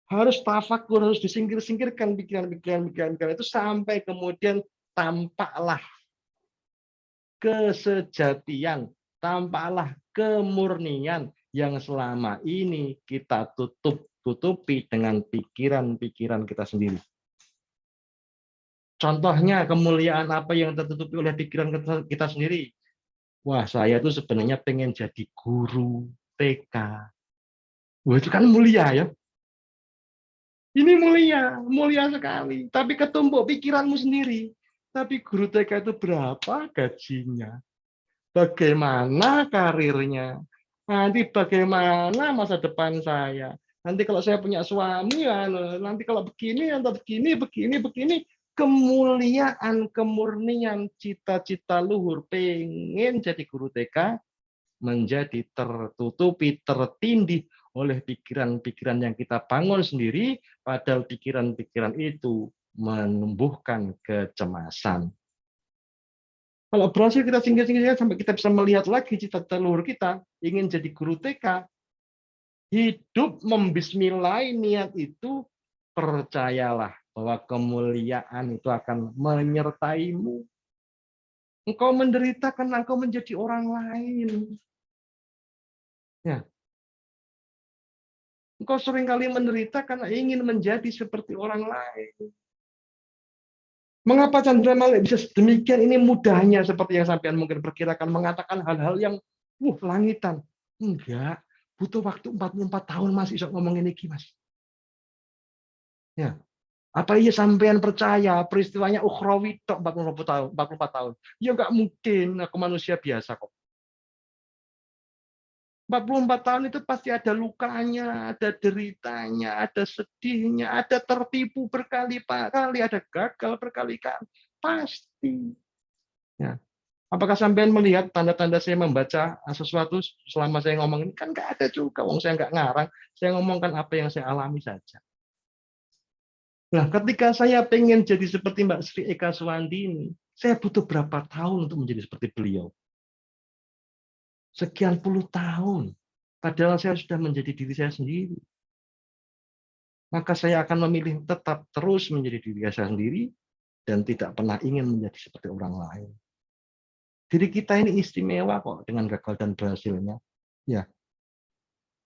Harus tafakur, harus disingkir-singkirkan pikiran itu sampai kemudian tampaklah kesejatian, tampaklah kemurnian yang selama ini kita tutupi dengan pikiran-pikiran kita sendiri. Contohnya kemuliaan apa yang tertutupi oleh pikiran kita sendiri? Wah, saya tuh sebenarnya pengen jadi guru TK. Wah, itu kan mulia ya. Ini mulia sekali. Tapi ketumpuk pikiranmu sendiri. Tapi guru TK itu berapa gajinya? Bagaimana karirnya? Nanti bagaimana masa depan saya? Nanti kalau saya punya suami, nanti kalau begini, begini. Kemuliaan, kemurnian, cita-cita luhur, pengen jadi guru TK, menjadi tertutupi, tertindih oleh pikiran-pikiran yang kita bangun sendiri, padahal pikiran-pikiran itu menumbuhkan kecemasan. Kalau berhasil kita singkir-singkirkan sampai kita bisa melihat lagi cita-cita luhur kita, ingin jadi guru TK, hidup membismillah niat itu, percayalah bahwa kemuliaan itu akan menyertaimu. Engkau menderita karena engkau menjadi orang lain. Ya. Engkau seringkali menderita karena ingin menjadi seperti orang lain. Mengapa Chandra Malik bisa sedemikian ini mudahnya seperti yang sampean mungkin perkirakan mengatakan hal-hal yang langitan? Enggak, butuh waktu 44 tahun Mas iso ngomong ini Mas. Ya. Apa iya sampean percaya peristiwanya ukhrawi tok 44 tahun? Ya enggak mungkin, aku manusia biasa kok. 44 tahun itu pasti ada lukanya, ada deritanya, ada sedihnya, ada tertipu berkali-kali, ada gagal berkali-kali. Pasti. Ya. Apakah sampean melihat tanda-tanda saya membaca sesuatu selama saya ngomong ini? Kan nggak ada juga, wong saya nggak ngarang. Saya ngomongkan apa yang saya alami saja. Nah, ketika saya pengen jadi seperti Mbak Sri Eka Suwandini, saya butuh berapa tahun untuk menjadi seperti beliau? Sekian puluh tahun. Padahal saya sudah menjadi diri saya sendiri. Maka saya akan memilih tetap terus menjadi diri saya sendiri dan tidak pernah ingin menjadi seperti orang lain. Diri kita ini istimewa kok dengan gagal dan berhasilnya. Ya.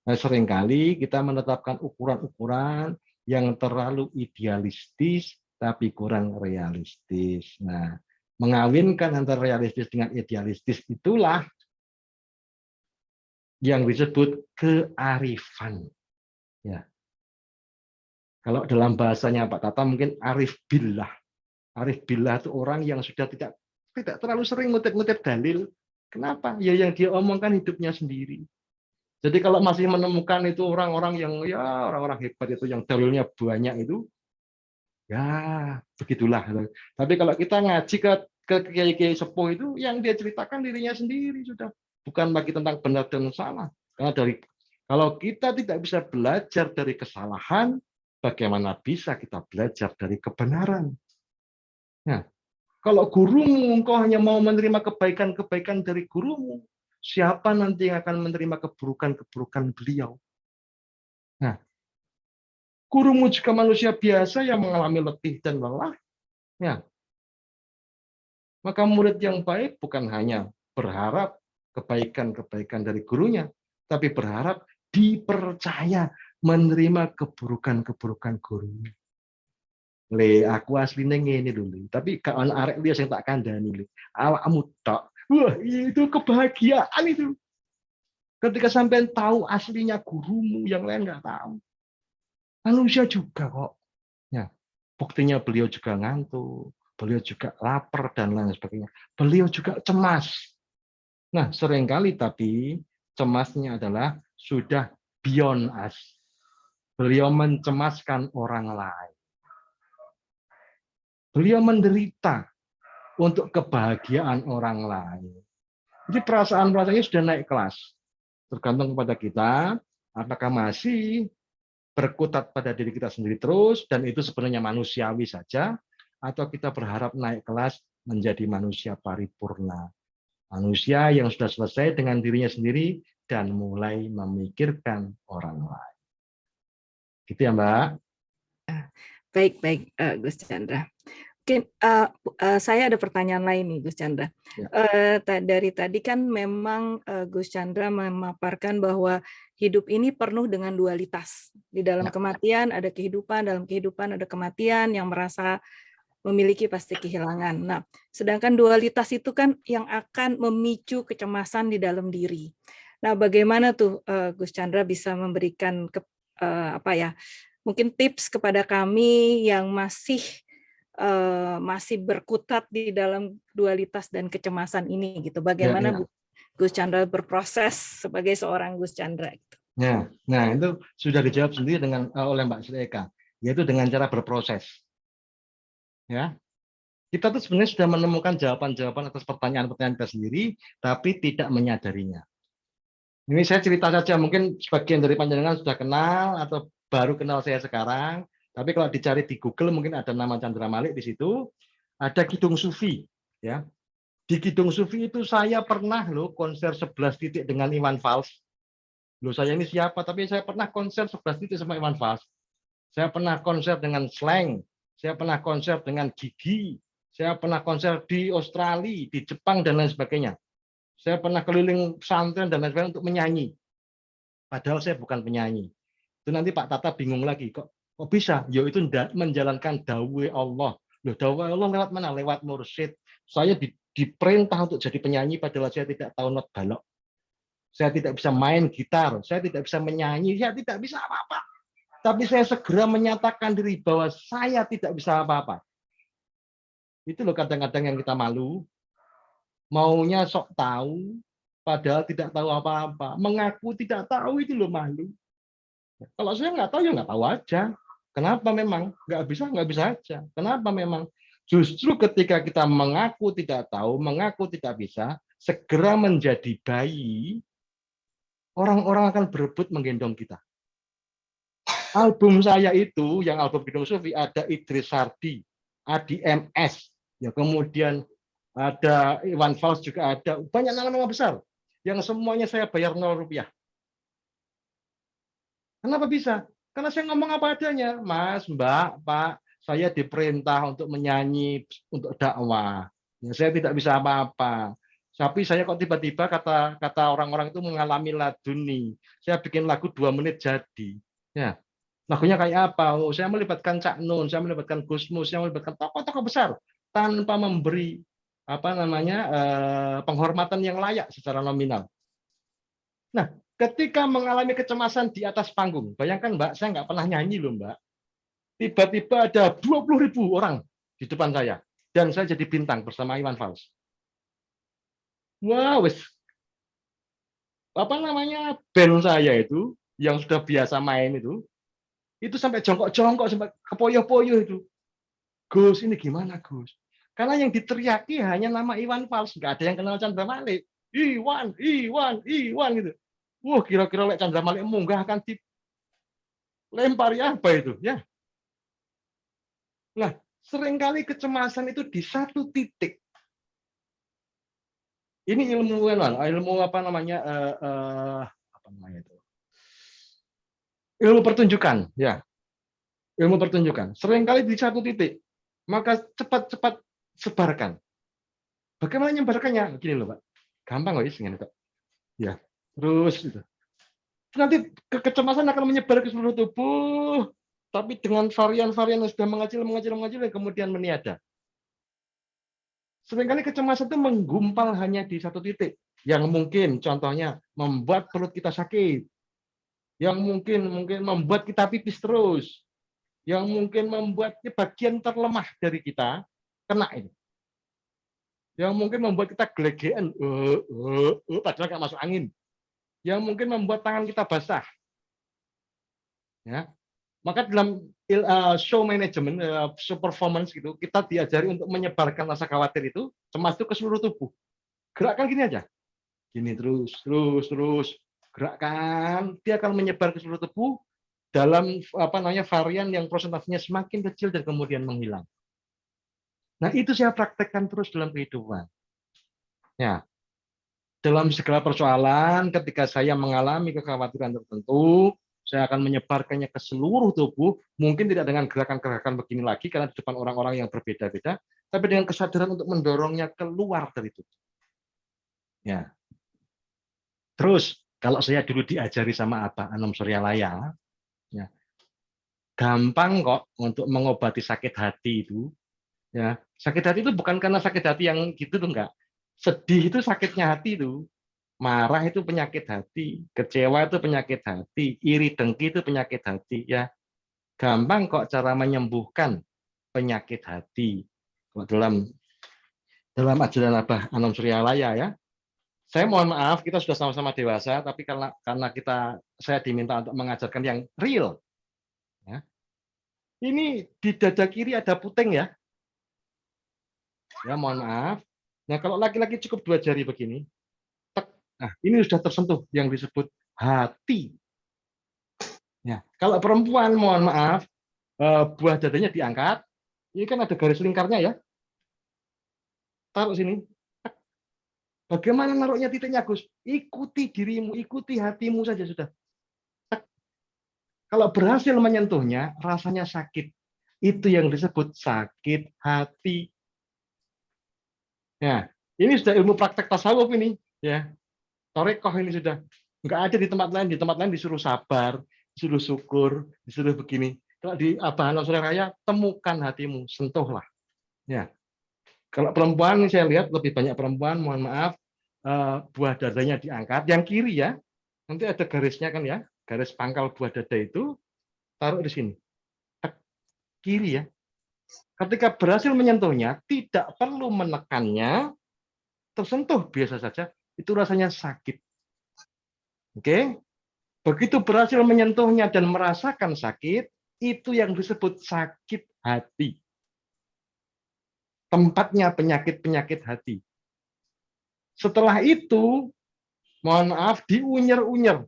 Nah, seringkali kita menetapkan ukuran-ukuran yang terlalu idealistis tapi kurang realistis. Nah, mengawinkan antara realistis dengan idealistis itulah yang disebut kearifan. Ya. Kalau dalam bahasanya Pak Tata mungkin arif billah. Arif billah itu orang yang sudah tidak terlalu sering ngutip-ngutip dalil. Kenapa? Ya yang dia omongkan hidupnya sendiri. Jadi kalau masih menemukan itu orang-orang yang ya orang-orang hebat itu yang dalilnya banyak itu, ya begitulah. Tapi kalau kita ngaji ke kiai-kiai sepuh itu, yang dia ceritakan dirinya sendiri sudah. Bukan lagi tentang benar dan salah. Karena kalau kita tidak bisa belajar dari kesalahan, bagaimana bisa kita belajar dari kebenaran? Nah, kalau gurumu engkau hanya mau menerima kebaikan-kebaikan dari gurumu, siapa nanti yang akan menerima keburukan-keburukan beliau? Gurumu juga manusia biasa yang mengalami letih dan lelah. Ya. Maka murid yang baik bukan hanya berharap kebaikan-kebaikan dari gurunya, tapi berharap dipercaya menerima keburukan-keburukan gurunya. Le, aku aslinya ngene dulu, tapi kalau arek dia yang tak kandani le. Awakmu tok. Wah, itu kebahagiaan itu. Ketika sampean tahu aslinya gurumu, yang lain nggak tahu. Manusia juga kok. Ya, buktinya beliau juga ngantuk, beliau juga lapar dan lain sebagainya. Beliau juga cemas. Nah, seringkali tapi cemasnya adalah sudah beyond us. Beliau mencemaskan orang lain. Beliau menderita untuk kebahagiaan orang lain. Jadi perasaan-perasaannya sudah naik kelas. Tergantung kepada kita, apakah masih berkutat pada diri kita sendiri terus, dan itu sebenarnya manusiawi saja, atau kita berharap naik kelas menjadi manusia paripurna. Manusia yang sudah selesai dengan dirinya sendiri dan mulai memikirkan orang lain. Gitu ya, Mbak. Baik, Gus Chandra. Mungkin saya ada pertanyaan lain nih, Gus Chandra. Ya. Dari tadi kan memang Gus Chandra memaparkan bahwa hidup ini penuh dengan dualitas. Di dalam Ya. kematian ada kehidupan, dalam kehidupan ada kematian, yang merasa memiliki pasti kehilangan. Nah, sedangkan dualitas itu kan yang akan memicu kecemasan di dalam diri. Nah, bagaimana tuh Gus Chandra bisa memberikan mungkin tips kepada kami yang masih berkutat di dalam dualitas dan kecemasan ini gitu. Bagaimana Gus Chandra berproses sebagai seorang Gus Chandra gitu. Nah, itu sudah dijawab sendiri oleh Mbak Sri Eka, yaitu dengan cara berproses. Ya. Kita tuh sebenarnya sudah menemukan jawaban-jawaban atas pertanyaan-pertanyaan kita sendiri, tapi tidak menyadarinya. Ini saya cerita saja, mungkin sebagian dari panjenengan sudah kenal atau baru kenal saya sekarang, tapi kalau dicari di Google mungkin ada nama Chandra Malik di situ, ada Kidung Sufi, ya. Di Kidung Sufi itu saya pernah loh konser 11 titik dengan Iwan Fals. Loh, saya ini siapa, tapi saya pernah konser 11 titik sama Iwan Fals. Saya pernah konser dengan Slank, saya pernah konser dengan Gigi, saya pernah konser di Australia, di Jepang dan lain sebagainya. Saya pernah keliling pesantren dan lain sebagainya untuk menyanyi. Padahal saya bukan penyanyi. Itu nanti Pak Tata bingung lagi, kok bisa? Ya itu menjalankan dawai Allah. Loh, dawai Allah lewat mana? Lewat mursyid. Saya diperintah untuk jadi penyanyi padahal saya tidak tahu not balok. Saya tidak bisa main gitar, saya tidak bisa menyanyi, saya tidak bisa apa-apa. Tapi saya segera menyatakan diri bahwa saya tidak bisa apa-apa. Itu loh kadang-kadang yang kita malu. Maunya sok tahu, padahal tidak tahu apa-apa. Mengaku tidak tahu itu loh malu. Kalau saya nggak tahu, ya nggak tahu aja. Kenapa memang? Nggak bisa aja. Kenapa memang? Justru ketika kita mengaku tidak tahu, mengaku tidak bisa, segera menjadi bayi, orang-orang akan berebut menggendong kita. Album saya itu, yang album Kidung Sufi, ada Idris Sardi, Adi MS, ya kemudian ada Iwan Fals juga ada, banyak nama-nama besar, yang semuanya saya bayar 0 rupiah. Kenapa bisa? Karena saya ngomong apa adanya, Mas, Mbak, Pak, saya diperintah untuk menyanyi, untuk dakwah. Ya, saya tidak bisa apa-apa. Tapi saya kok tiba-tiba kata orang-orang itu mengalami laduni. Saya bikin lagu 2 menit jadi. Ya. Lagunya kayak apa? Oh, saya melibatkan Cak Nun, saya melibatkan Gus Mus, saya melibatkan tokoh-tokoh besar tanpa memberi penghormatan yang layak secara nominal. Nah, ketika mengalami kecemasan di atas panggung, bayangkan Mbak, saya nggak pernah nyanyi loh Mbak. Tiba-tiba ada 20.000 orang di depan saya dan saya jadi bintang bersama Iwan Fals. Wah, wes band saya itu yang sudah biasa main itu sampai jongkok-jongkok, sampai kepoyoh-poyoh itu. Gus, ini gimana Gus? Karena yang diteriaki hanya nama Iwan Fals, nggak ada yang kenal Chandra Malik. Iwan gitu. Wah, kira-kira lek Chandra Malik munggah akan dilempari apa itu, ya? Nah, seringkali kecemasan itu di satu titik. Ini ilmu apa namanya itu? Ilmu pertunjukan, ya. ilmu pertunjukan. Seringkali di satu titik, maka cepat-cepat sebarkan. Bagaimana menyebarkannya? Gini loh, Pak. Gampang kok, Pak. Ya, terus itu. Nanti kecemasan akan menyebar ke seluruh tubuh, tapi dengan varian-varian yang sudah mengecil, yang kemudian meniada. Seringkali kecemasan itu menggumpal hanya di satu titik, yang mungkin contohnya membuat perut kita sakit, yang mungkin membuat kita pipis terus, yang mungkin membuat bagian terlemah dari kita kena ini. Yang mungkin membuat kita gelegean, padahal nggak masuk angin. Yang mungkin membuat tangan kita basah. Ya. Maka dalam show management, show performance gitu, kita diajari untuk menyebarkan rasa khawatir itu, cemas itu ke seluruh tubuh. Gerakkan gini aja. Gini terus. Gerakkan, dia akan menyebar ke seluruh tubuh dalam varian yang prosentasenya semakin kecil dan kemudian menghilang. Nah, itu saya praktekkan terus dalam kehidupan. Ya. Dalam segala persoalan, ketika saya mengalami kekhawatiran tertentu, saya akan menyebarkannya ke seluruh tubuh, mungkin tidak dengan gerakan-gerakan begini lagi, karena di depan orang-orang yang berbeda-beda, tapi dengan kesadaran untuk mendorongnya keluar dari tubuh. Ya. Terus, kalau saya dulu diajari sama Abah Anom Suryalaya, ya, gampang kok untuk mengobati sakit hati itu. Ya, sakit hati itu bukan karena sakit hati yang gitu tuh, enggak. Sedih itu sakitnya hati itu. Marah itu penyakit hati, kecewa itu penyakit hati, iri dengki itu penyakit hati. Ya, gampang kok cara menyembuhkan penyakit hati. Dalam ajaran Abah Anom Suryalaya ya. Saya mohon maaf, kita sudah sama-sama dewasa, tapi karena saya diminta untuk mengajarkan yang real. Ya. Ini di dada kiri ada puting ya. Ya, mohon maaf. Nah, kalau laki-laki cukup 2 jari begini. Nah, ini sudah tersentuh yang disebut hati. Ya, kalau perempuan, mohon maaf, buah dadanya diangkat. Ini kan ada garis lingkarnya ya. Taruh sini. Bagaimana naruhnya titiknya, Gus? Ikuti dirimu, ikuti hatimu saja sudah. Kalau berhasil menyentuhnya, rasanya sakit. Itu yang disebut sakit hati. Ya, ini sudah ilmu praktek tasawuf ini, ya. Torekoh ini sudah nggak ada di tempat lain disuruh sabar, disuruh syukur, disuruh begini. Kalau di Abah Anom Suryalaya, temukan hatimu, sentuhlah. Ya. Kalau perempuan saya lihat lebih banyak perempuan, mohon maaf, buah dadanya diangkat, yang kiri ya. Nanti ada garisnya kan ya, garis pangkal buah dada itu taruh di sini. Kiri ya. Ketika berhasil menyentuhnya, tidak perlu menekannya, tersentuh biasa saja, itu rasanya sakit. Oke? Begitu berhasil menyentuhnya dan merasakan sakit, itu yang disebut sakit hati. Tempatnya penyakit-penyakit hati. Setelah itu, mohon maaf, diunyer-unyer.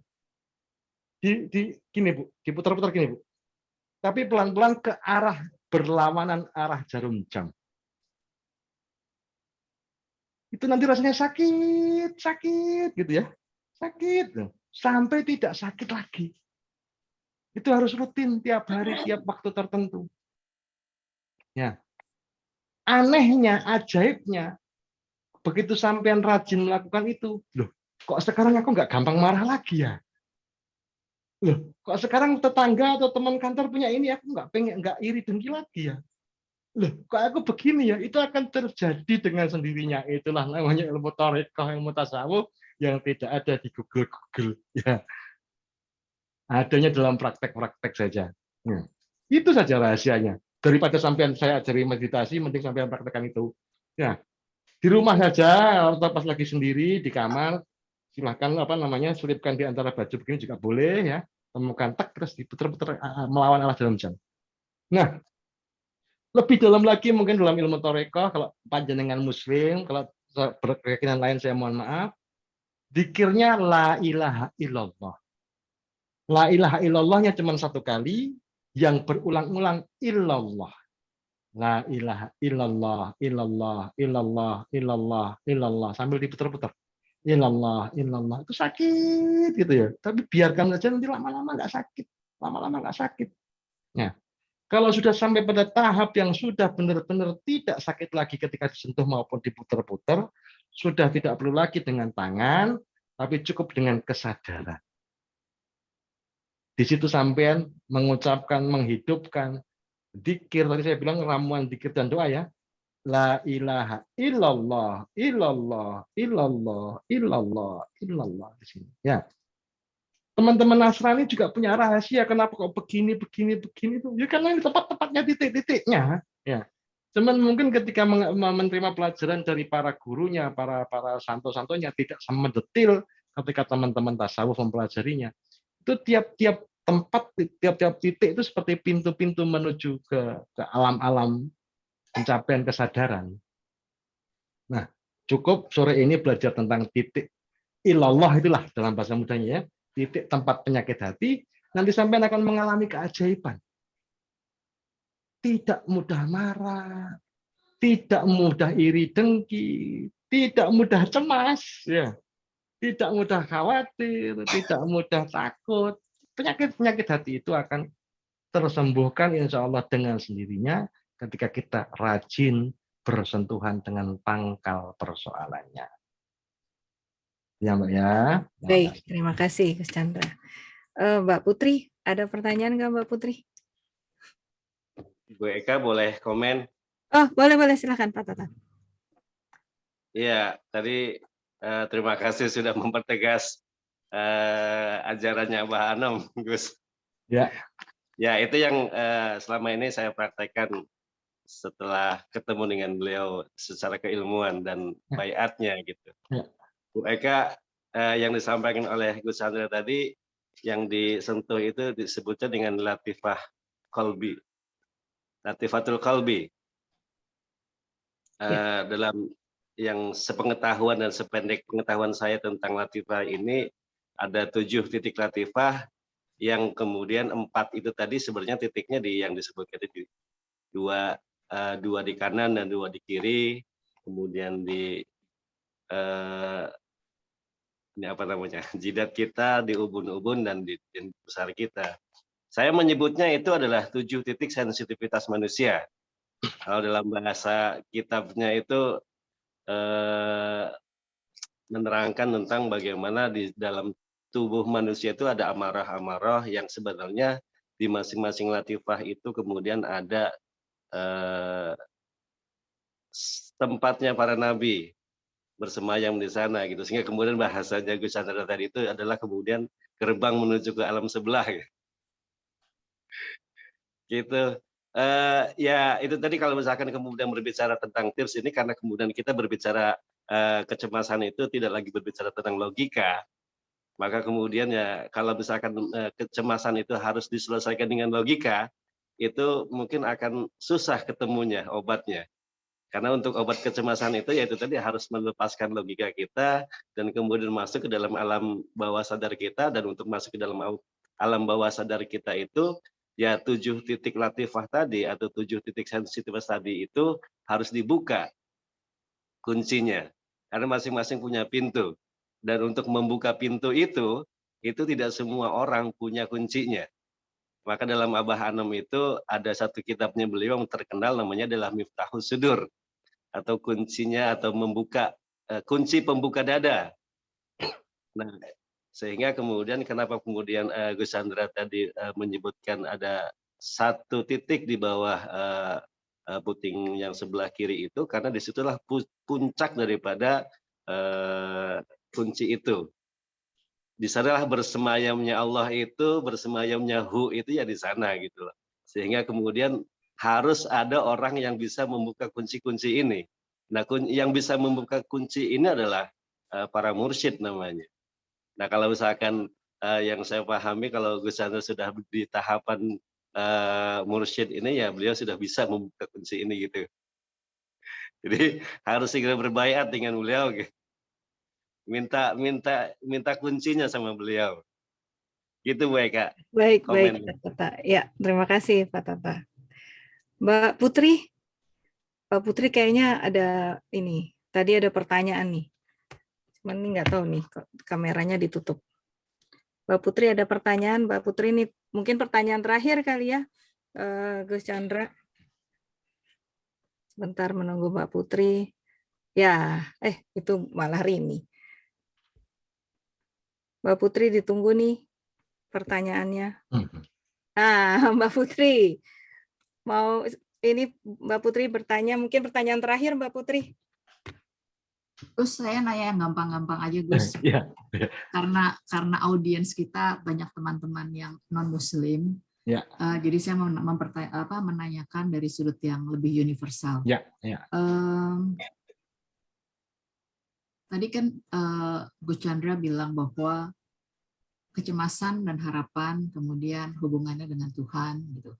Gini Bu, diputar-putar gini Bu. Tapi pelan-pelan ke arah berlawanan arah jarum jam. Itu nanti rasanya sakit gitu ya. Sakit. Sampai tidak sakit lagi. Itu harus rutin tiap hari, tiap waktu tertentu. Ya. Anehnya, ajaibnya, begitu sampean rajin melakukan itu, loh, kok sekarang aku nggak gampang marah lagi ya? Loh, kok sekarang tetangga atau teman kantor punya ini, aku nggak iri dengki lagi ya? Loh, kok aku begini ya? Itu akan terjadi dengan sendirinya. Itulah namanya ilmu tarekoh, ilmu tasawuf yang tidak ada di Google. Ya. Adanya dalam praktek-praktek saja. Itu saja rahasianya. Daripada sampean saya ajari meditasi, mending sampean praktekkan itu. Ya. Di rumah saja, atau pas lagi sendiri di kamar, silahkan selipkan di antara baju begini juga boleh ya. Temukan terus diputar-putar melawan arah jarum jam. Nah, lebih dalam lagi mungkin dalam ilmu tarekoh, kalau panjenengan muslim, kalau berkeyakinan lain saya mohon maaf, zikirnya la ilaha illallah. La ilaha illallahnya cuma satu kali, yang berulang-ulang illallah. La ilaha illallah, illallah, illallah, illallah, illallah, sambil diputar-putar. Illallah, illallah, itu sakit gitu ya. Tapi biarkan saja, nanti lama-lama nggak sakit. Lama-lama nggak sakit. Nah, Kalau sudah sampai pada tahap yang sudah benar-benar tidak sakit lagi ketika disentuh maupun diputer-puter, sudah tidak perlu lagi dengan tangan, tapi cukup dengan kesadaran. Di situ sampean mengucapkan, menghidupkan zikir. Tadi saya bilang ramuan zikir dan doa ya. La ilaha illallah, illallah, illallah, illallah, illallah di sini. Ya. Teman-teman Nasrani juga punya rahasia kenapa kok begini itu. Ya karena ini tepat-tepatnya titik-titiknya. Ya. Cuman mungkin ketika menerima pelajaran dari para gurunya, para santo-santonya tidak sama mendetil ketika teman-teman tasawuf mempelajarinya. Itu tiap-tiap tempat, tiap-tiap titik itu seperti pintu-pintu menuju ke alam-alam pencapaian kesadaran. Nah, cukup sore ini belajar tentang titik ilallah itulah dalam bahasa mudanya ya, titik tempat penyakit hati, nanti sampai akan mengalami keajaiban. Tidak mudah marah, tidak mudah iri dengki, tidak mudah cemas, ya, tidak mudah khawatir, tidak mudah takut. Penyakit-penyakit hati itu akan tersembuhkan insya Allah dengan sendirinya ketika kita rajin bersentuhan dengan pangkal persoalannya. Ya Mbak ya. Baik, terima kasih Gus Chandra. Mbak Putri, ada pertanyaan nggak Mbak Putri? Bu Eka boleh komen? Oh, boleh silakan Pak Tata. Iya, tadi terima kasih sudah mempertegas ajarannya Mbak Anom, Gus. Ya. Ya, itu yang selama ini saya praktekkan setelah ketemu dengan beliau secara keilmuan dan baiatnya gitu. Ya. Bu Eka, yang disampaikan oleh Gus Chandra tadi, yang disentuh itu disebutnya dengan latifah qalbi, latifatul qalbi. Dalam yang sepengetahuan dan sependek pengetahuan saya tentang latifah ini, ada 7 titik latifah, yang kemudian 4 itu tadi sebenarnya titiknya yang disebutkan itu dua di kanan dan 2 di kiri, kemudian di ini apa namanya, jidat kita, di ubun-ubun, dan di besar kita. Saya menyebutnya itu adalah 7 titik sensitivitas manusia. Kalau dalam bahasa kitabnya itu menerangkan tentang bagaimana di dalam tubuh manusia itu ada amarah-amarah yang sebenarnya di masing-masing latifah itu kemudian ada tempatnya para nabi bersemayam di sana gitu, sehingga kemudian bahasanya Gus Chandra tadi itu adalah kemudian gerbang menuju ke alam sebelah gitu. Ya itu tadi kalau misalkan kemudian berbicara tentang tips ini, karena kemudian kita berbicara kecemasan itu tidak lagi berbicara tentang logika, maka kemudian ya kalau misalkan kecemasan itu harus diselesaikan dengan logika, itu mungkin akan susah ketemunya obatnya. Karena untuk obat kecemasan itu yaitu tadi harus melepaskan logika kita dan kemudian masuk ke dalam alam bawah sadar kita, dan untuk masuk ke dalam alam bawah sadar kita itu ya 7 titik latifah tadi atau 7 titik sensitivitas tadi itu harus dibuka kuncinya, karena masing-masing punya pintu, dan untuk membuka pintu itu tidak semua orang punya kuncinya. Maka dalam Abah Anom itu ada satu kitabnya beliau yang terkenal, namanya adalah Miftahus Sudur, atau kuncinya atau membuka kunci pembuka dada. Nah, sehingga kemudian kenapa kemudian Gus Chandra tadi menyebutkan ada 1 titik di bawah puting yang sebelah kiri itu, karena disitulah puncak daripada kunci itu. Di sanalah bersemayamnya Allah itu, bersemayamnya Hu itu ya di sana gitu loh. Sehingga kemudian harus ada orang yang bisa membuka kunci-kunci ini. Nah, yang bisa membuka kunci ini adalah para mursyid namanya. Nah, kalau misalkan yang saya pahami, kalau Gus Chandra sudah di tahapan mursyid ini, ya beliau sudah bisa membuka kunci ini gitu. Jadi harus segera berbaiat dengan beliau, gitu. Minta kuncinya sama beliau. Gitu Bu Eka. Baik, Pak Tata. Ya, terima kasih Pak Tata. Mbak Putri kayaknya ada ini. Tadi ada pertanyaan nih. Cuman ini nggak tahu nih, kameranya ditutup. Mbak Putri ada pertanyaan. Mbak Putri ini mungkin pertanyaan terakhir kali ya. Gus Chandra. Sebentar menunggu Mbak Putri. Ya, itu malah Rini. Mbak Putri ditunggu nih pertanyaannya. Mbak Putri, ini Mbak Putri bertanya, mungkin pertanyaan terakhir Mbak Putri. Terus saya nanya yang gampang-gampang aja, Gus. Karena audiens kita banyak teman-teman yang non-Muslim. Jadi saya mau menanyakan dari sudut yang lebih universal. Tadi kan Gus Chandra bilang bahwa kecemasan dan harapan kemudian hubungannya dengan Tuhan gitu.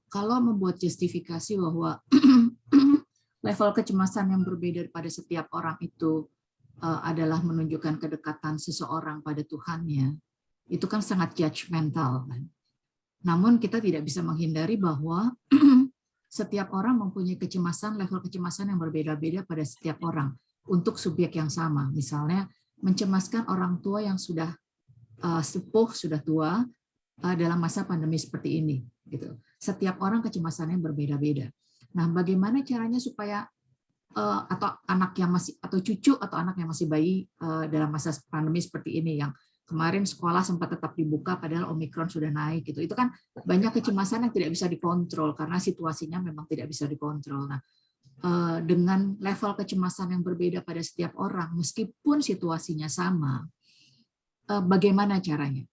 Kalau membuat justifikasi bahwa level kecemasan yang berbeda pada setiap orang itu adalah menunjukkan kedekatan seseorang pada Tuhannya, itu kan sangat judgmental kan. Namun kita tidak bisa menghindari bahwa setiap orang mempunyai kecemasan, level kecemasan yang berbeda-beda pada setiap orang untuk subjek yang sama. Misalnya mencemaskan orang tua yang sudah sepuh, sudah tua dalam masa pandemi seperti ini. Gitu. Setiap orang kecemasannya berbeda-beda. Nah, bagaimana caranya supaya atau anak yang masih atau cucu atau anak yang masih bayi dalam masa pandemi seperti ini yang kemarin sekolah sempat tetap dibuka padahal Omikron sudah naik gitu. Itu kan banyak kecemasan yang tidak bisa dikontrol karena situasinya memang tidak bisa dikontrol. Nah, dengan level kecemasan yang berbeda pada setiap orang meskipun situasinya sama, bagaimana caranya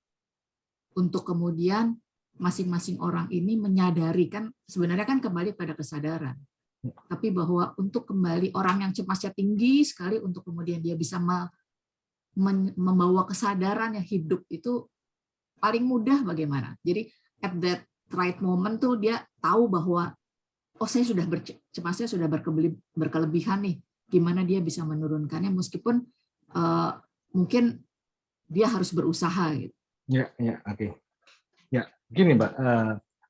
untuk kemudian masing-masing orang ini menyadari, kan sebenarnya kan kembali pada kesadaran, tapi bahwa untuk kembali orang yang cemasnya tinggi sekali untuk kemudian dia bisa membawa kesadaran yang hidup itu paling mudah bagaimana? Jadi at that right moment tuh dia tahu bahwa oh saya sudah cemasnya sudah berkelebihan nih, gimana dia bisa menurunkannya meskipun mungkin dia harus berusaha gitu. Oke. Gini Mbak,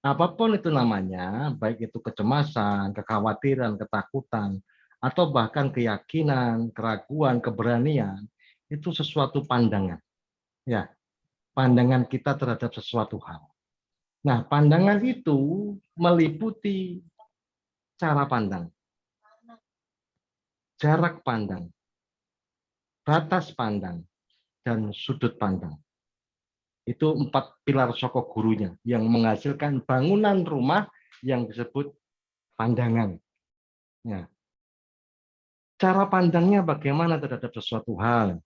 apapun itu namanya, baik itu kecemasan, kekhawatiran, ketakutan, atau bahkan keyakinan, keraguan, keberanian, itu sesuatu pandangan. Pandangan kita terhadap sesuatu hal. Nah, pandangan itu meliputi cara pandang, jarak pandang, batas pandang, dan sudut pandang. Itu 4 pilar soko gurunya yang menghasilkan bangunan rumah yang disebut pandangan. Cara pandangnya bagaimana terhadap sesuatu hal?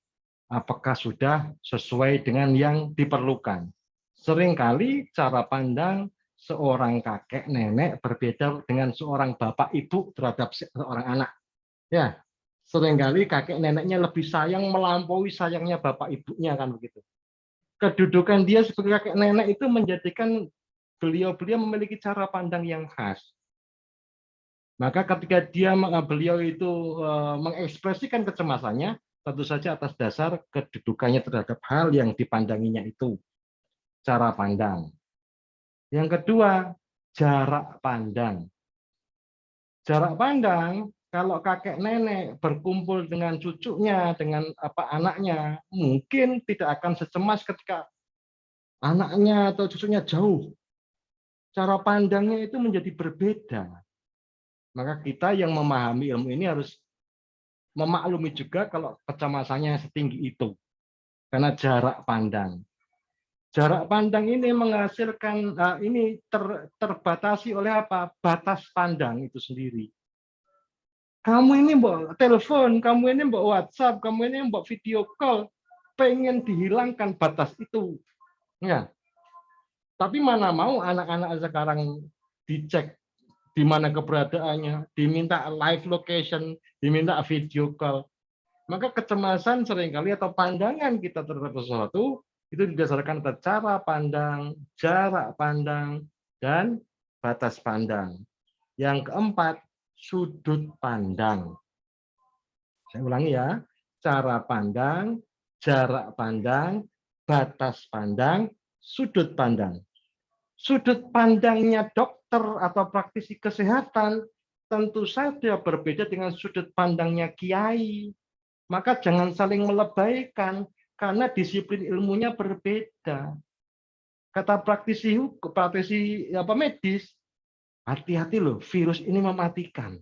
Apakah sudah sesuai dengan yang diperlukan? Seringkali cara pandang seorang kakek nenek berbeda dengan seorang bapak ibu terhadap seorang anak. Seringkali kakek neneknya lebih sayang melampaui sayangnya bapak ibunya kan begitu. Kedudukan dia sebagai kakek nenek itu menjadikan beliau memiliki cara pandang yang khas. Maka ketika beliau itu mengekspresikan kecemasannya, tentu saja atas dasar kedudukannya terhadap hal yang dipandanginya itu. Cara pandang. Yang kedua, jarak pandang. Jarak pandang, kalau kakek nenek berkumpul dengan cucunya, dengan anaknya, mungkin tidak akan secemas ketika anaknya atau cucunya jauh. Cara pandangnya itu menjadi berbeda. Maka kita yang memahami ilmu ini harus memaklumi juga kalau kecemasannya setinggi itu. Karena jarak pandang. Jarak pandang ini menghasilkan, ini terbatasi oleh apa? Batas pandang itu sendiri. Kamu ini mbok telepon, kamu ini mbok WhatsApp, kamu ini mbok video call, pengen dihilangkan batas itu. Tapi mana mau anak-anak sekarang dicek di mana keberadaannya, diminta live location, diminta video call. Maka kecemasan seringkali atau pandangan kita terhadap sesuatu itu didasarkan atas cara pandang, jarak pandang, dan batas pandang. Yang keempat, sudut pandang. Saya ulangi ya, cara pandang, jarak pandang, batas pandang, sudut pandang. Sudut pandangnya dokter atau praktisi kesehatan tentu saja berbeda dengan sudut pandangnya kiai. Maka jangan saling melebaikan karena disiplin ilmunya berbeda. Kata praktisi medis, hati-hati loh, virus ini mematikan.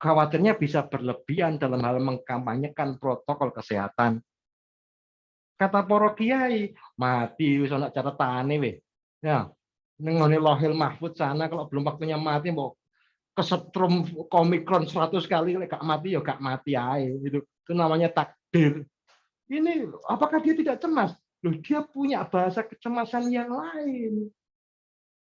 Khawatirnya bisa berlebihan dalam hal mengkampanyekan protokol kesehatan. Kata para kiai, mati wis ana catetane weh. Ya, ning ngene Lohil Mahfud sana kalau belum waktunya mati mau kesetrum Omikron 100 kali gak mati ya gak mati ae. Itu namanya takdir. Ini apakah dia tidak cemas? Loh, dia punya bahasa kecemasan yang lain.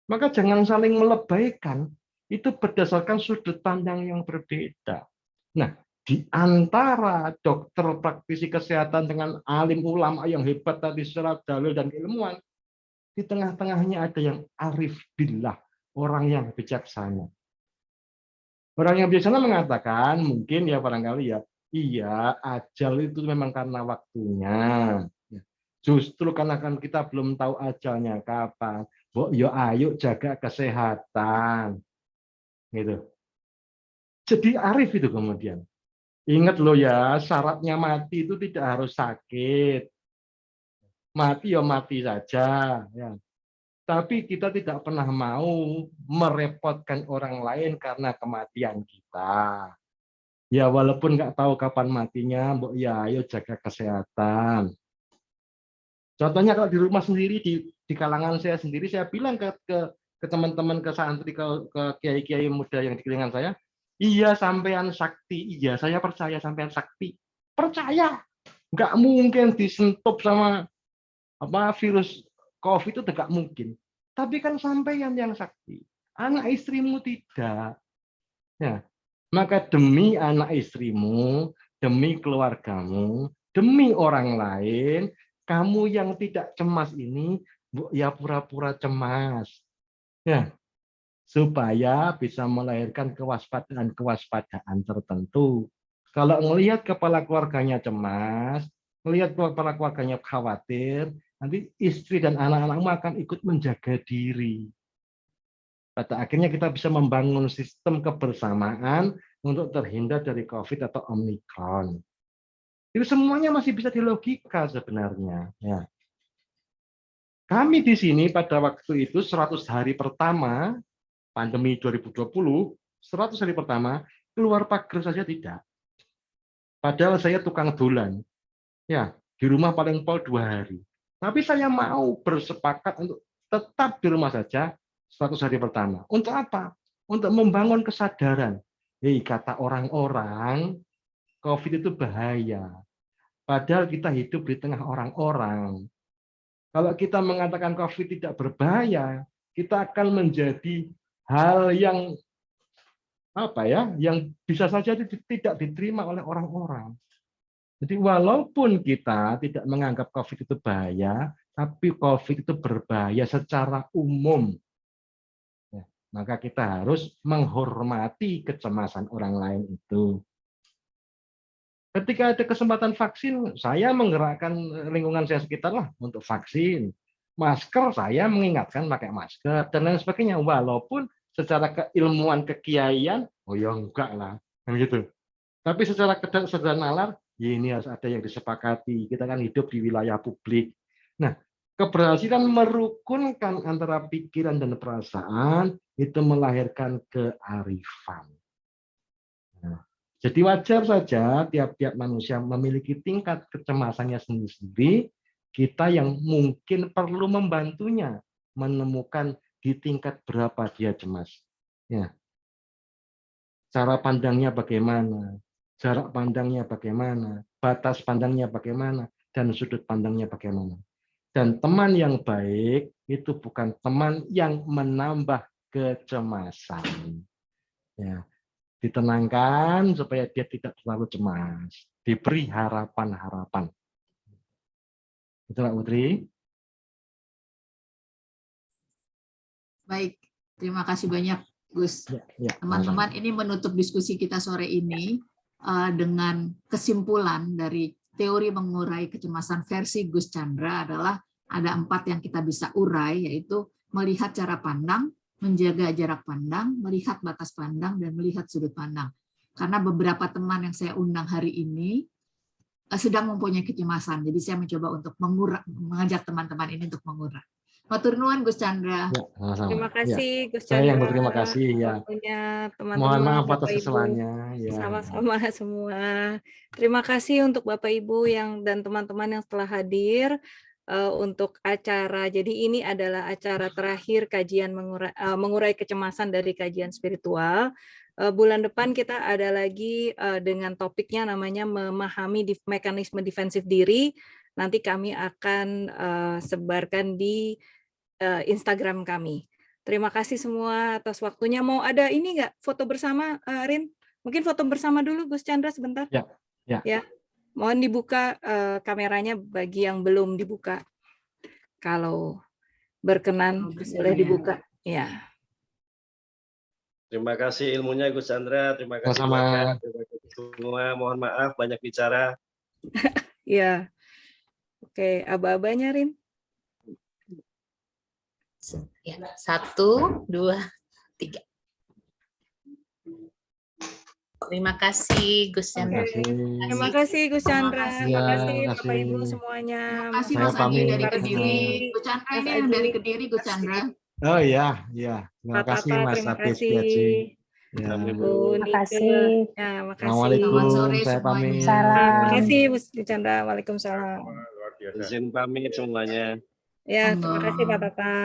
Maka jangan saling melebaikan. Itu berdasarkan sudut pandang yang berbeda. Nah, di antara dokter praktisi kesehatan dengan alim ulama yang hebat tadi secara dalil dan ilmuwan, di tengah-tengahnya ada yang arif billah, orang yang bijaksana. Orang yang bijaksana mengatakan, mungkin ya barangkali ya, iya, ajal itu memang karena waktunya. Justru karena kan kita belum tahu ajalnya kapan. Yo ayo jaga kesehatan. Gitu. Jadi arif itu kemudian. Ingat loh ya, syaratnya mati itu tidak harus sakit. Mati ya mati saja. Ya. Tapi kita tidak pernah mau merepotkan orang lain karena kematian kita. Ya walaupun nggak tahu kapan matinya, ya ayo jaga kesehatan. Contohnya kalau di rumah sendiri, di kalangan saya sendiri, saya bilang ke teman-teman, ke santri, ke kiai-kiai muda yang di kalangan saya, iya sampean sakti, iya saya percaya sampean sakti, percaya, nggak mungkin disentup sama virus COVID itu nggak mungkin. Tapi kan sampean yang sakti, anak istrimu tidak. Ya, maka demi anak istrimu, demi keluargamu, demi orang lain, kamu yang tidak cemas ini, ya pura-pura cemas. Ya, supaya bisa melahirkan kewaspadaan tertentu. Kalau melihat kepala keluarganya cemas, melihat kepala keluarganya khawatir, nanti istri dan anak-anakmu akan ikut menjaga diri. Pada akhirnya kita bisa membangun sistem kebersamaan untuk terhindar dari COVID atau Omikron. Itu semuanya masih bisa dilogika sebenarnya. Ya. Kami di sini pada waktu itu 100 hari pertama pandemi 2020, 100 hari pertama keluar pagar saja tidak. Padahal saya tukang dolan. Ya, di rumah paling pol 2 hari. Tapi saya mau bersepakat untuk tetap di rumah saja 100 hari pertama. Untuk apa? Untuk membangun kesadaran. Kata orang-orang, COVID itu bahaya. Padahal kita hidup di tengah orang-orang. Kalau kita mengatakan COVID tidak berbahaya, kita akan menjadi hal yang yang bisa saja tidak diterima oleh orang-orang. Jadi walaupun kita tidak menganggap COVID itu bahaya, tapi COVID itu berbahaya secara umum. Ya, maka kita harus menghormati kecemasan orang lain itu. Ketika ada kesempatan vaksin, saya menggerakkan lingkungan saya sekitar lah untuk vaksin. Masker, saya mengingatkan pakai masker, dan lain sebagainya. Walaupun secara keilmuan kekiaian, oh ya enggak lah. Gitu. Tapi secara kesadaran nalar, ya ini harus ada yang disepakati. Kita kan hidup di wilayah publik. Nah, keberhasilan merukunkan antara pikiran dan perasaan, itu melahirkan kearifan. Nah, jadi wajar saja tiap-tiap manusia memiliki tingkat kecemasannya sendiri-sendiri, kita yang mungkin perlu membantunya menemukan di tingkat berapa dia cemas. Ya. Cara pandangnya bagaimana, jarak pandangnya bagaimana, batas pandangnya bagaimana, dan sudut pandangnya bagaimana. Dan teman yang baik itu bukan teman yang menambah kecemasan. Ya. Ditenangkan supaya dia tidak terlalu cemas. Diberi harapan-harapan. Itu Mbak Putri. Baik, terima kasih banyak Gus. Teman-teman, ini menutup diskusi kita sore ini dengan kesimpulan dari teori mengurai kecemasan versi Gus Chandra adalah ada 4 yang kita bisa urai, yaitu melihat cara pandang, menjaga jarak pandang, melihat batas pandang, dan melihat sudut pandang. Karena beberapa teman yang saya undang hari ini sedang mempunyai kecemasan. Jadi saya mencoba untuk mengajak teman-teman ini untuk mengurangi. Matur nuwun Gus Chandra. Ya, sama-sama. Terima Ya. kasih Gus Saya yang Chandra. berterima kasih ya. Waktunya Mohon teman-teman, maaf Bapak atas Ibu. kesalahannya. Ya. Sama-sama semua. Terima kasih untuk Bapak Ibu dan teman-teman yang telah hadir untuk acara. Jadi ini adalah acara terakhir kajian mengurai kecemasan dari kajian spiritual. Bulan depan kita ada lagi dengan topiknya namanya memahami mekanisme defensif diri. Nanti kami akan sebarkan di Instagram kami. Terima kasih semua atas waktunya. Mau ada ini nggak foto bersama, Rin? Mungkin foto bersama dulu, Gus Chandra sebentar. Ya, ya. Ya, mohon dibuka kameranya bagi yang belum dibuka. Kalau berkenan boleh dibuka. Ya. Terima kasih ilmunya Gus Chandra, terima kasih Sama-sama. Bapak, terima kasih semua. Mohon maaf banyak bicara. Ya. Oke, aba-abanya Rin. Ya, 1, 2, 3. Terima kasih Gus Terima Chandra. kasih. Terima kasih Gus Chandra. Terima Terima kasih terima Bapak kasih. Ibu semuanya. Terima kasih Saya Mas Adi pamit. dari Mas Kediri. Aji. Gus Chandra Mas ini yang Aji. dari Kediri, Gus Chandra. Oh iya, iya. Terima Pak kasih Tata, Mas terima Apis kasih. Piaji. Ya. Ibu. Bu Nike. Makasih. Ya, makasih. Assalamualaikum. Selamat sore Saya semuanya. pamit. Salam. Terima kasih Gus Chandra. Waalaikumsalam. Izin pamit semuanya. Ya, terima Monggo. kasih Pak Tata.